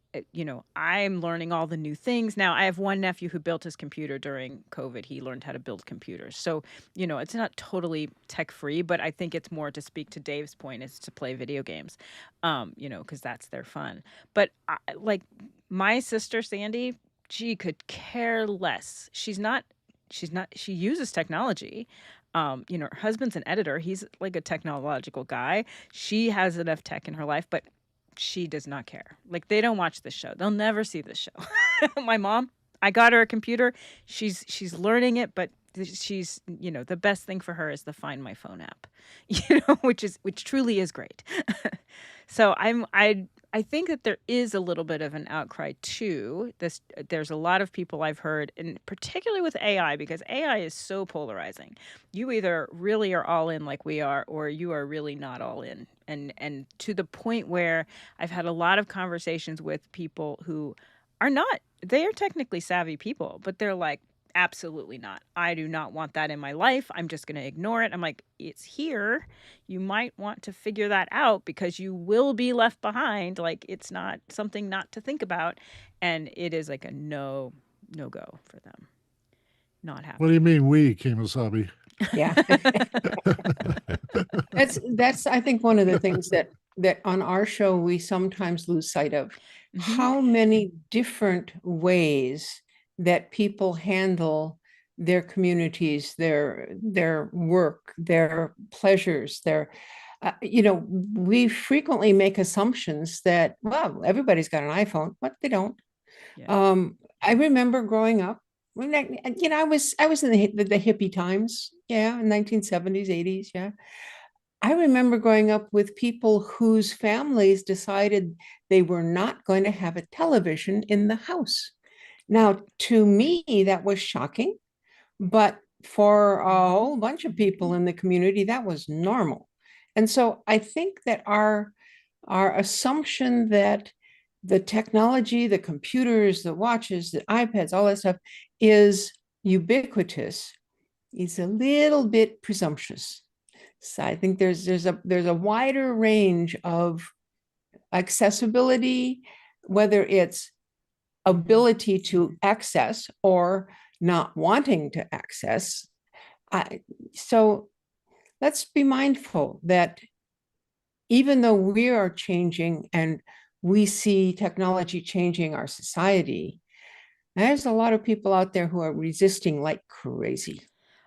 learning all the new things. Now, I have one nephew who built his computer during COVID. He learned how to build computers. So, it's not totally tech free, but I think it's more, to speak to Dave's point, is to play video games, because that's their fun. But like my sister, Sandy, she could care less. She uses technology. Her husband's an editor. He's like a technological guy. She has enough tech in her life, but she does not care. Like, they don't watch this show. They'll never see this show. My mom, I got her a computer. She's learning it, but she's, the best thing for her is the Find My Phone app, which truly is great. So I think that there is a little bit of an outcry too. There's a lot of people I've heard, and particularly with AI, because AI is so polarizing. You either really are all in like we are, or you are really not all in. And to the point where I've had a lot of conversations with people who are not, they are technically savvy people, but they're like, absolutely not. I do not want that in my life. I'm just going to ignore it. I'm like, it's here. You might want to figure that out, because you will be left behind. Like, it's not something not to think about. And it is like a no go for them. Not What do you happening. mean we, Kemosabe? Yeah. That's I think one of the things that on our show we sometimes lose sight of. How many different ways that people handle their communities, their work, their pleasures, we frequently make assumptions that, well, everybody's got an iPhone, but they don't. Yeah. I remember growing up when I was in the hippie times, yeah, in 1970s, 80s, yeah. I remember growing up with people whose families decided they were not going to have a television in the house. Now, to me, that was shocking, but for a whole bunch of people in the community, that was normal. And so I think that our assumption that the technology, the computers, the watches, the iPads, all that stuff is ubiquitous is a little bit presumptuous. So I think there's a wider range of accessibility, whether it's ability to access or not wanting to access. So let's be mindful that even though we are changing and we see technology changing our society, there's a lot of people out there who are resisting like crazy.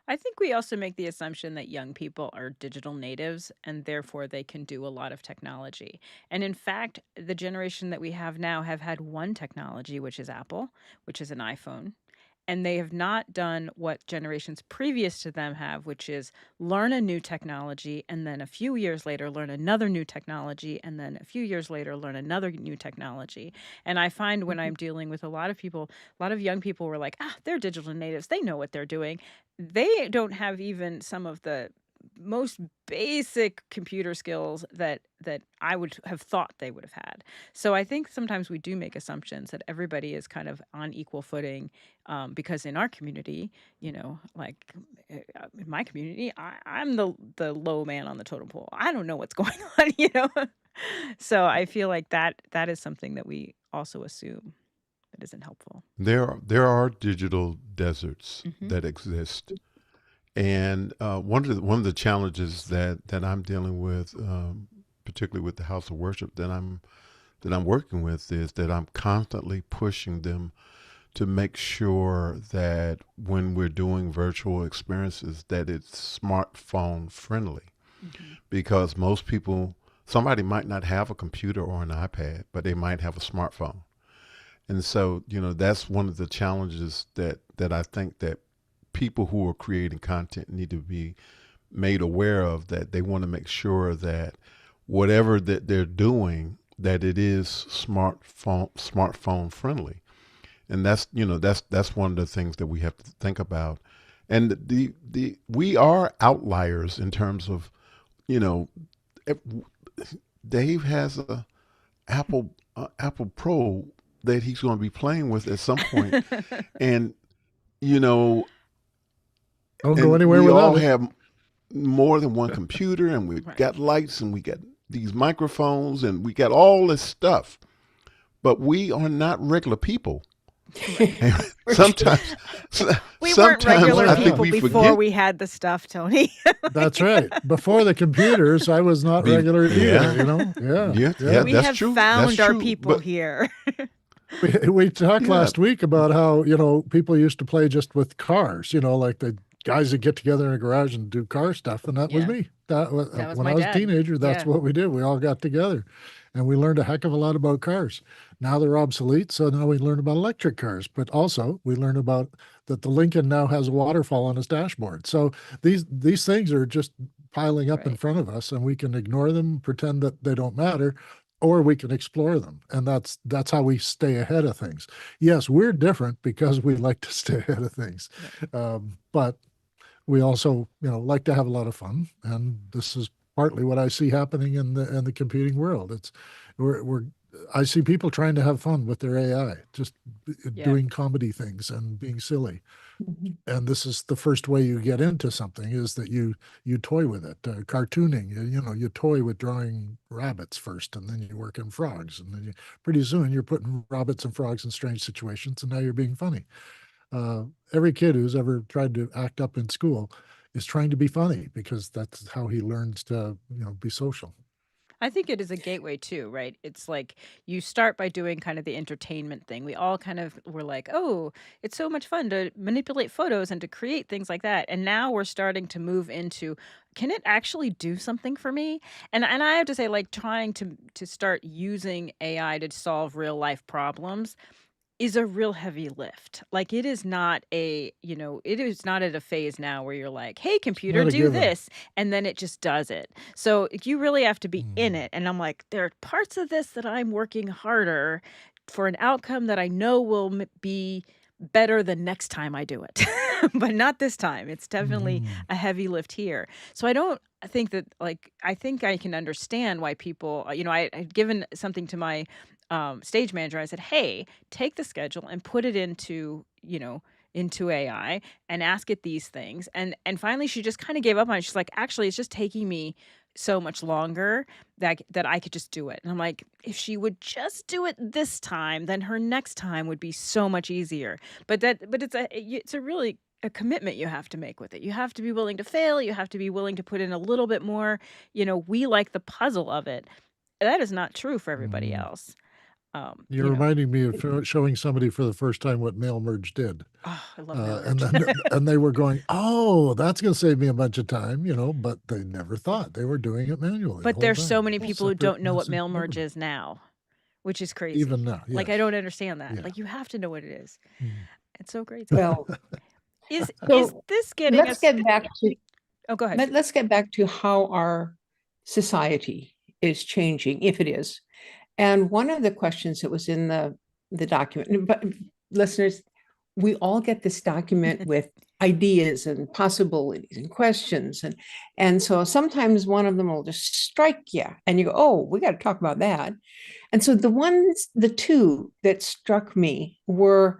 I think we also make the assumption that young people are digital natives and therefore they can do a lot of technology. And in fact, the generation that we have now have had one technology, which is Apple, which is an iPhone. And they have not done what generations previous to them have, which is learn a new technology and then a few years later learn another new technology and then a few years later learn another new technology. And I find when I'm dealing with a lot of people, a lot of young people were like, they're digital natives. They know what they're doing. They don't have even some of the most basic computer skills that I would have thought they would have had. So I think sometimes we do make assumptions that everybody is kind of on equal footing, because in our community, like in my community, I'm the low man on the totem pole. I don't know what's going on. So I feel like that is something that we also assume that isn't helpful. There are digital deserts Hmm. that exist, and one of the challenges that I'm dealing with, particularly with the House of Worship that I'm working with, is that I'm constantly pushing them to make sure that when we're doing virtual experiences, that it's smartphone friendly, Hmm. because most people, somebody might not have a computer or an iPad, but they might have a smartphone. And so, that's one of the challenges that I think that people who are creating content need to be made aware of, that they want to make sure that whatever that they're doing that it is smartphone friendly. And that's one of the things that we have to think about. And the we are outliers in terms of, you know, eh, Dave has a Apple Pro that he's going to be playing with at some point, and you know, Don't go and anywhere we all without it. have more than one computer, and we've Right. got lights, and we got these microphones, and we got all this stuff, but we are not regular people. Right. And For sometimes, We weren't sometimes regular I yeah. think people we before forget. we had the stuff, Tony. That's right. Before the computers, I was not Be, regular either, yeah, you know? Yeah. yeah, Yeah. We that's have true. That's found our true. people But here. We talked yeah, last week about how, people used to play just with cars, like the guys that get together in a garage and do car stuff. And that was Yeah, me. That was, that was when my I was a dad. teenager, that's Yeah, what we did. We all got together and we learned a heck of a lot about cars. Now they're obsolete. So now we learn about electric cars, but also we learn about that the Lincoln now has a waterfall on its dashboard. So these things are just piling up in right. front of us and we can ignore them, pretend that they don't matter, or we can explore them. And that's how we stay ahead of things. Yes, we're different because we like to stay ahead of things. Right. But we also, like to have a lot of fun. And this is partly what I see happening in the computing world. We're I see people trying to have fun with their AI, just Yeah, doing comedy things and being silly. Mhm. And this is the first way you get into something is that you toy with it. Cartooning, you toy with drawing rabbits first, and then you work in frogs, and then pretty soon you're putting rabbits and frogs in strange situations, and now you're being funny. Uh, every kid who's ever tried to act up in school is trying to be funny because that's how he learns to be social. I think it is a gateway too, right? It's like you start by doing kind of the entertainment thing. We all kind of were like, oh, it's so much fun to manipulate photos and to create things like that. And now we're starting to move into, can it actually do something for me? And I have to say, like trying to start using AI to solve real life problems is a real heavy lift. Like it is not it is not at a phase now where you're like, "Hey computer, Not a do given. this." And then it just does it. So you really have to be in Mm. it. And I'm like, there are parts of this that I'm working harder for an outcome that I know will be better the next time I do it. But not this time. It's definitely Mhm. a heavy lift here. So I don't think that like I think I can understand why people, I'd given something to my stage manager. I said, "Hey, take the schedule and put it into AI and ask it these things." And finally she just kind of gave up on it. She's like, "Actually, it's just taking me so much longer that I could just do it." And I'm like, if she would just do it this time, then her next time would be so much easier. But it's a really a commitment you have to make with it. You have to be willing to fail. You have to be willing to put in a little bit more. We like the puzzle of it. That is not true for everybody Mhm. else. Um, You're you know, reminding me of showing somebody for the first time what mail merge did. oh, I love mail And merge. then they were going, "Oh, that's going to save me a bunch of time," but they never thought they were doing it manually the But whole there's so time. many It's people who separate don't know what message mail merge delivery. is now, which is Even crazy. now, Like I yes, don't understand that. yeah. Like you have to know what it is. Mm. It's so crazy. Well, Is so this getting let's us? get back to Oh, go ahead. let's get back to how our society is changing, if it is. And one of the questions that was in the document, but listeners, we all get this document with ideas and possibilities and questions. And so sometimes one of them will just strike you and you go, oh, we got to talk about that. And so the two that struck me were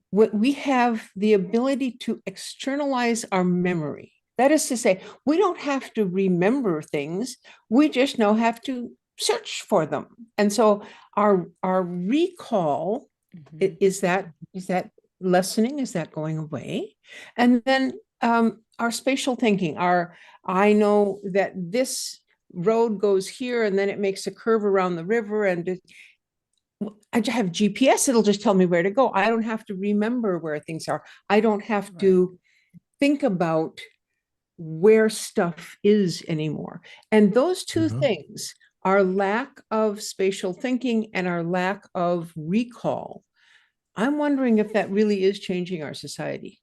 what we have the ability to externalize our memory. That is to say, we don't have to remember things. We just now have to search for them. And so our recall Mhm. is that lessening? Is that going away? And then our spatial thinking, I know that this road goes here and then it makes a curve around the river and I have GPS, it'll just tell me where to go. I don't have to remember where things are. I don't have Right. to think about where stuff is anymore. And those two Yeah. things, our lack of spatial thinking and our lack of recall, I'm wondering if that really is changing our society.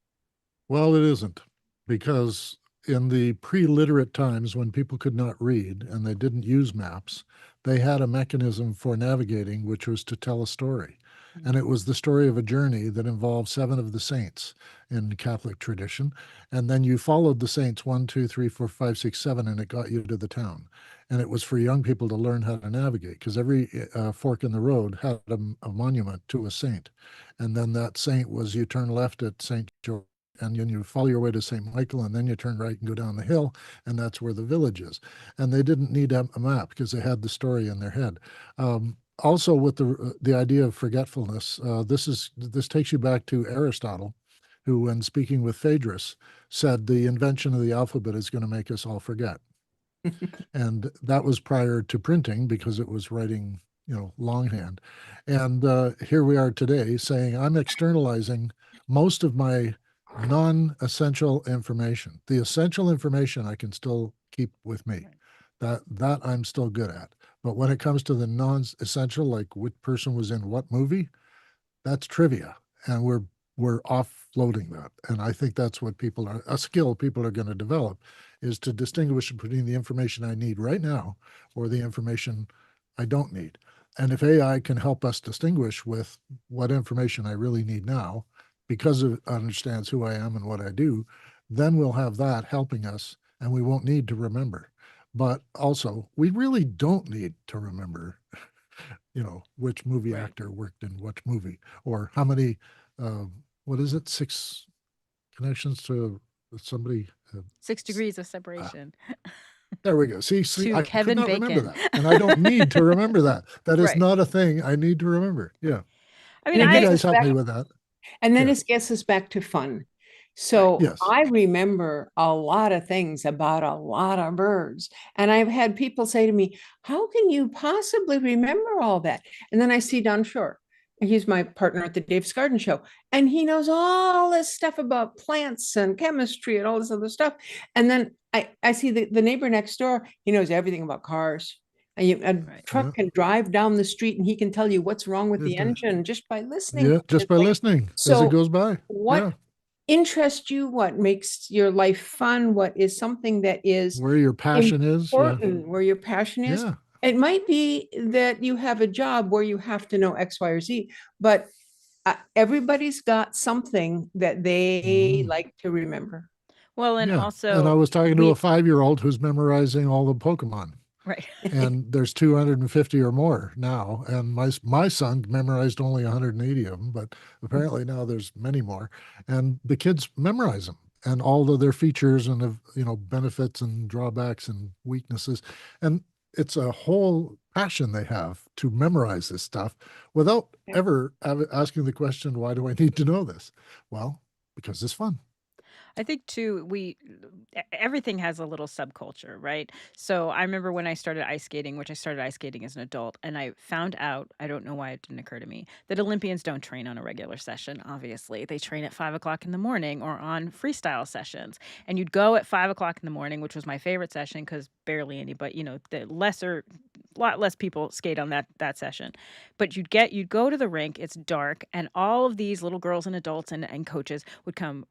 Well, it isn't because in the pre-literate times when people could not read and they didn't use maps, they had a mechanism for navigating, which was to tell a story. And it was the story of a journey that involved seven of the saints in Catholic tradition. And then you followed the saints one, two, three, four, five, six, seven, and it got you to the town. And it was for young people to learn how to navigate because every fork in the road had a monument to a saint. And then that saint was you turn left at St. George and then you follow your way to St. Michael, and then you turn right and go down the hill, and that's where the village is. And they didn't need a map because they had the story in their head. Also, with the idea of forgetfulness, this takes you back to Aristotle, who, when speaking with Phaedrus, said the invention of the alphabet is going to make us all forget. And that was prior to printing because it was writing, longhand. And here we are today saying I'm externalizing most of my non-essential information. The essential information I can still keep with me. That I'm still good at. But when it comes to the non-essential, like which person was in what movie, that's trivia. And we're offloading that. And I think that's what a skill people are going to develop is to distinguish between the information I need right now or the information I don't need. And if AI can help us distinguish with what information I really need now, because it understands who I am and what I do, then we'll have that helping us and we won't need to remember. But also, we really don't need to remember, which movie Right. actor worked in which movie or how many, what is it, 6 connections to somebody. 6 degrees of separation. There we go. See, To I could Kevin not remember Bacon. that. And I don't need to remember that. That is Right. not a thing I need to remember. Yeah. I mean, And it You gets guys us help back, me with that. and then Yeah. it gets us back to fun. Right. So Yes. I remember a lot of things about a lot of birds. And I've had people say to me, how can you possibly remember all that? And then I see Don Shore. He's my partner at the Dave's Garden Show. And he knows all this stuff about plants and chemistry and all this other stuff. And then I see the neighbor next door, he knows everything about cars. And a Right. truck Yeah. can drive down the street and he can tell you what's wrong with the It, engine just by listening. yeah. Just It's by like, listening as it so goes by. what Yeah. interests you, what makes your life fun, what is something that is Where your passion is. Yeah. important, where your passion is. Yeah. It might be that you have a job where you have to know X, Y, or Z, but everybody's got something that they Mhm. like to remember. Well, and Yeah. And I also was talking to a we 5-year-old who's memorizing all the Pokemon. right. And there's 250 or more now. And my son memorized only 180 of them, but apparently now there's many more. And the kids memorize them and all of their features and of benefits and drawbacks and weaknesses. And it's a whole passion they have to memorize this stuff without ever asking the question, why do I need to know this? Well, because it's fun. I think too, everything has a little subculture, right? So I remember when I started ice skating, which I started ice skating as an adult, and I found out, I don't know why it didn't occur to me, that Olympians don't train on a regular session, obviously. They train at 5 o'clock in the morning or on freestyle sessions. And you'd go at 5 o'clock in the morning, which was my favorite session because barely anybody, lot less people skate on that session. But you'd go to the rink, it's dark, and all of these little girls and adults and coaches would come,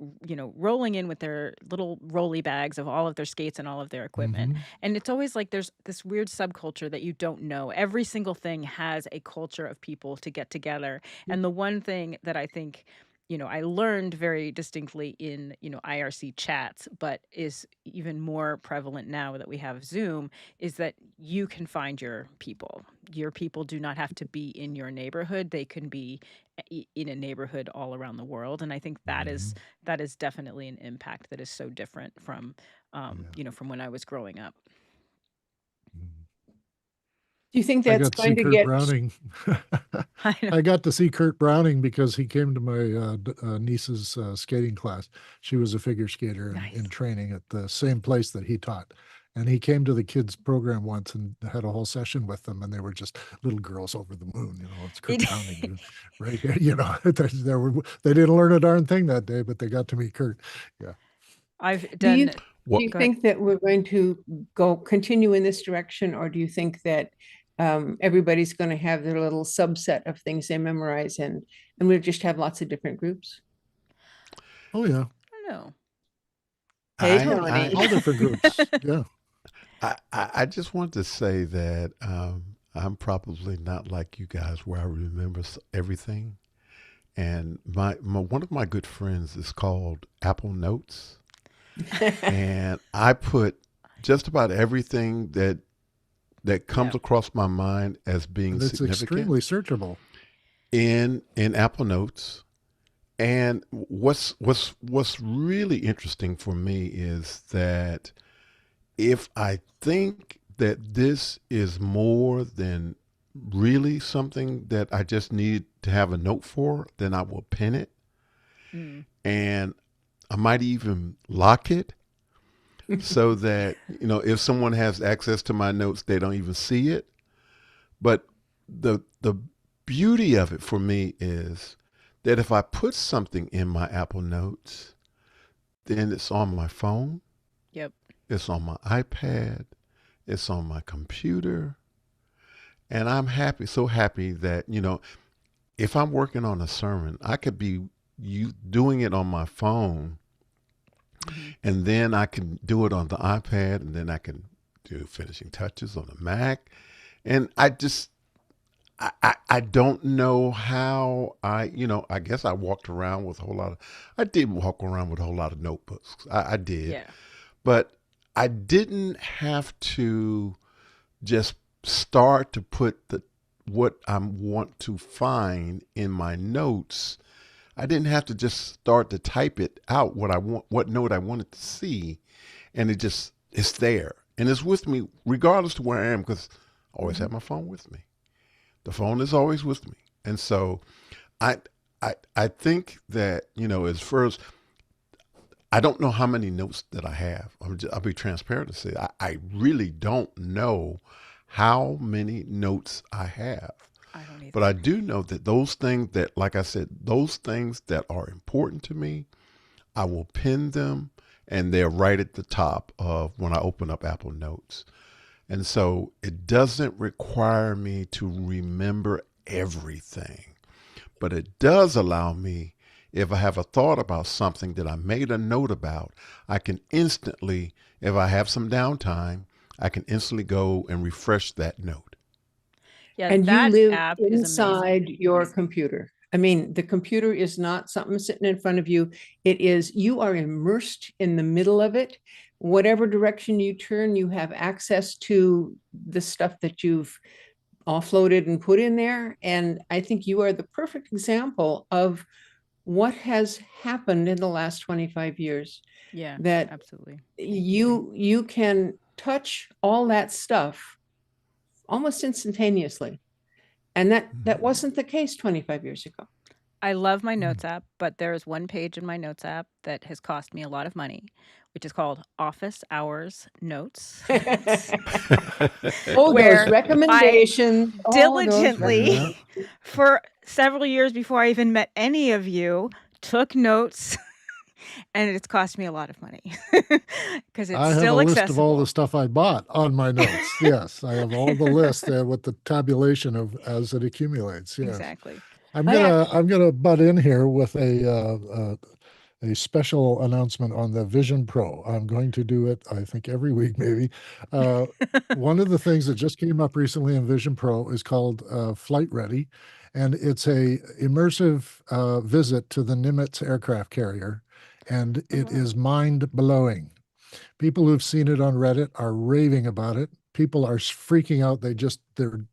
rolling in with their little rolly bags of all of their skates and all of their equipment. Mhm. And it's always like there's this weird subculture that you don't know. Every single thing has a culture of people to get together. And the one thing that I think, I learned very distinctly in, IRC chats, but is even more prevalent now that we have Zoom, is that you can find your people. Your people do not have to be in your neighborhood. They can be in a neighborhood all around the world. And I think Mhm. that is definitely an impact that is so different from, Yeah. from when I was growing up. Mhm. Do you think I that's got to see going to Kurt get, Browning. I know. I got to see Kurt Browning because he came to my niece's skating class. She was a figure skater in Nice. training at the same place that he taught. And he came to the kids' program once and had a whole session with them, and they were just little girls over the moon. It's Kurt It, Browning right here. They didn't learn a darn thing that day, but they got to meet Kurt. Yeah. I've do you done, What do you go ahead. think that we're going to continue in this direction, or do you think that everybody's going to have their little subset of things they memorize, and we'll just have lots of different groups? Oh yeah. I don't know. Hey, I, Tony. I, All different groups. Yeah. I just want to say that I'm probably not like you guys where I remember everything. And my one of my good friends is called Apple Notes, and I put just about everything that comes Yep. across my mind as being And it's significant extremely searchable. in Apple Notes. And what's really interesting for me is that if I think that this is more than really something that I just need to have a note for, then I will pin it, Mm. and I might even lock it so that, if someone has access to my notes, they don't even see it. But the beauty of it for me is that if I put something in my Apple Notes, then it's on my phone, Yep. it's on my iPad, it's on my computer, and I'm happy, so happy that, if I'm working on a sermon, I could be doing it on my phone, Hmm. and then I can do it on the iPad, and then I can do finishing touches on the Mac. And I don't know how I guess I walked around with a whole lot of, I did walk around with a whole lot of notebooks. I did, Yeah. but I didn't have to just start to put what I want to find in my notes. I didn't have to just start to type it out what note I wanted to see, and it's there and it's with me regardless to where I am, because I always Hmm. have my phone with me. The phone is always with me, and so I I think that, as first, I don't know how many notes that I have. I'll be transparent to say I really don't know how many notes I have. I don't But I either. do know that those things that, like I said, those things that are important to me, I will pin them, and they're right at the top of when I open up Apple Notes. And so it doesn't require me to remember everything, but it does allow me, if I have a thought about something that I made a note about, I can instantly, if I have some downtime, I can instantly go and refresh that note. Yeah, And you that live app is amazing. inside your computer. I mean, the computer is not something sitting in front of you. It is, you are immersed in the middle of it. Whatever direction you turn, you have access to the stuff that you've offloaded and put in there. And I think you are the perfect example of what has happened in the last 25 years, Yeah, that absolutely. you can touch all that stuff almost instantaneously. And that Mhm. wasn't the case 25 years ago. I love my Mm. Notes app, but there is one page in my Notes app that has cost me a lot of money, which is called Office Hours Notes, Oh, those where I recommendations. Oh, those Yeah. diligently, for several years before I even met any of you, took notes, and it's cost me a lot of money because it's I have a still list of all the accessible. stuff I bought on my notes. Yes, I have all the lists there with the tabulation of as it accumulates. Yes, Exactly. I I'm gonna butt in here with a special announcement on the Vision Pro. I'm going to do it, I think, every week maybe. Uh, one of the things that just came up recently in Vision Pro is called Flight Ready, and it's a immersive visit to the Nimitz aircraft carrier, and Oh, it wow. is mind blowing. People who've seen it on Reddit are raving about it. People are freaking out.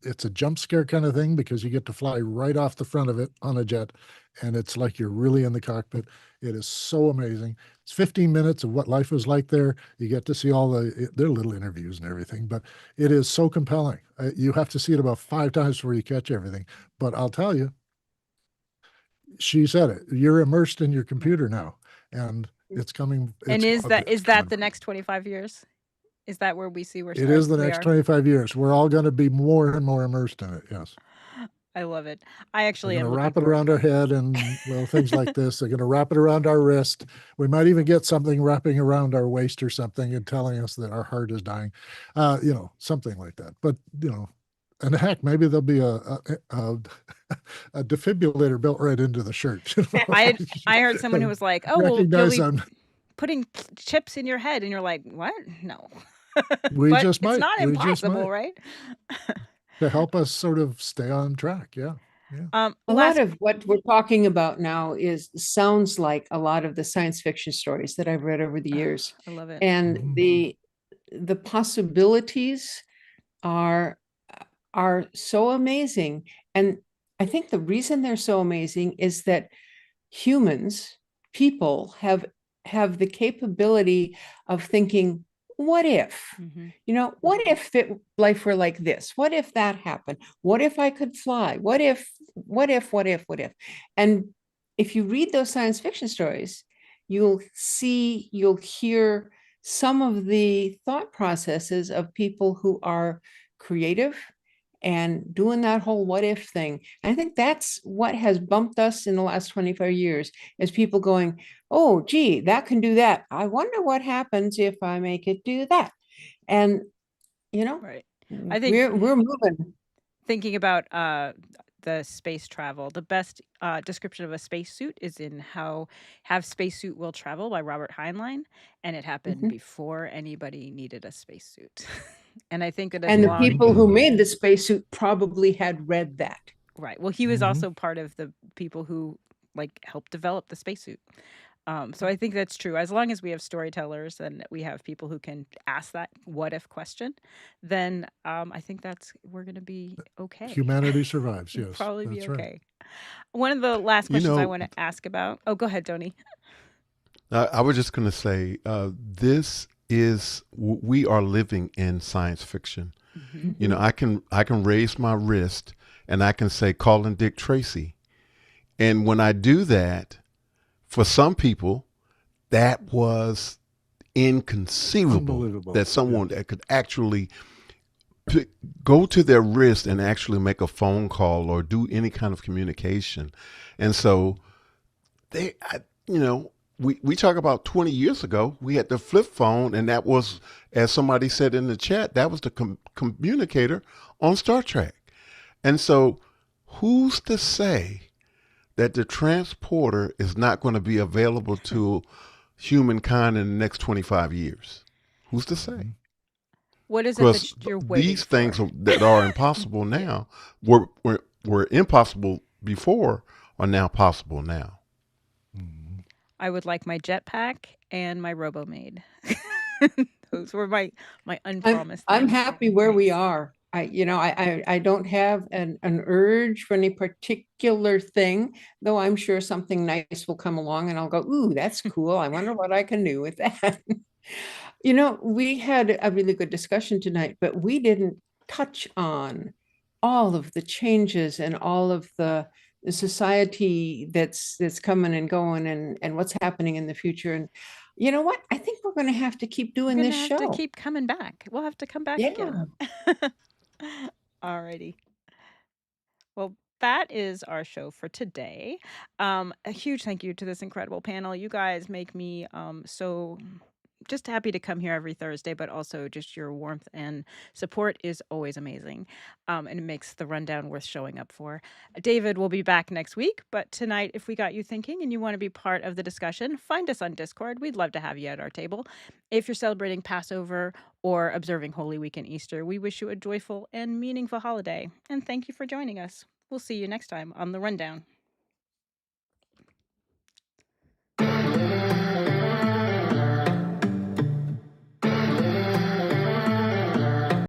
It's a jump scare kind of thing because you get to fly right off the front of it on a jet, and it's like you're really in the cockpit. It is so amazing. It's 15 minutes of what life was like there. You get to see all their little interviews and everything, but it is so compelling. You have to see it about 5 times before you catch everything. But I'll tell you, she said it. You're immersed in your Yeah. computer now, and it's coming. And It's is that coming. the next 25 years? Is that where we see It is the we next are? 25 years. We're all going to be more and more immersed in it. Yes. I love it. I They're actually going to am looking wrap it forward to around our that. head and, well, things like this. They're going to wrap it around our wrist. We might even get something wrapping around our waist or something and telling us that our heart is dying, something like that. But, and heck, maybe there'll be a, a defibrillator built right into the shirt. I I heard someone who was like, "Oh, well, you'll Recognize be I'm putting chips in your head, and you're like, what? No. We But just it's might. not We just impossible, might. right? To help us sort of stay on track. Yeah. Yeah. A lot Last, of what we're talking about now sounds like a lot of the science fiction stories that I've read over the years. I love it. And Mhm. the possibilities are are so amazing. And I think the reason they're so amazing is that humans, people have the capability of thinking, what if? Hmm. What if life were like this? What if that happened? What if I could fly? What if? And if you read those science fiction stories, you'll hear some of the thought processes of people who are creative and doing that whole what if thing. And I think that's what has bumped us in the last 25 years is people going, oh, gee, that can do that. I wonder what happens if I make it do that. And Right. I think we're moving. thinking about the space travel, the best description of a spacesuit is in How Have Spacesuit Will Travel by Robert Heinlein, and it happened Mhm. before anybody needed a spacesuit. And I think that as And the long people who Mm. made the spacesuit probably had read that. right, well, he was Mhm. also part of the people who like helped develop the spacesuit. So I think that's true. As long as we have storytellers and we have people who can ask that what if question, then I think we're going to be okay. Humanity survives. We'll Yes, probably be that's right. okay. One of the last You questions I know, want to ask about. Oh, go ahead, Tony. I was just going to say, we are living in science fiction. Hmm. You know, I can raise my wrist and I can say, calling Dick Tracy. And when I do that, for some people, that was inconceivable Unbelievable. that Yeah. someone that could actually p- go to their wrist and actually make a phone call or do any kind of communication. And so they, I, you know, we talk about 20 years ago, we had the flip phone, and that was, as somebody said in the chat, that was the communicator on Star Trek. And so, who's to say that the transporter is not going to be available to humankind in the next 25 years? Who's to say? Mhm. What is it Because that you're waiting these things for? that are impossible Yeah. now were impossible before are now possible now. Mhm. I would like my jetpack and my RoboMaid. Those were my unpromised I'm things. happy where we are. I don't have an urge for any particular thing, though I'm sure something nice will come along and I'll go, ooh, that's cool. I wonder what I can do with that. We had a really good discussion tonight, but we didn't touch on all of the changes and all of the society that's coming and going and what's happening in the future. And you know what? I think we're going to have to keep We're doing going this to have to show. keep coming back. We'll have to come back again. Yeah. Alrighty. Well, that is our show for today. A huge thank you to this incredible panel. You guys make me so just happy to come here every Thursday, but also just your warmth and support is always amazing. And it makes the rundown worth showing up for. David will be back next week, but tonight, if we got you thinking and you want to be part of the discussion, find us on Discord. We'd love to have you at our table. If you're celebrating Passover or observing Holy Week and Easter, we wish you a joyful and meaningful holiday. And thank you for joining us. We'll see you next time on The Rundown.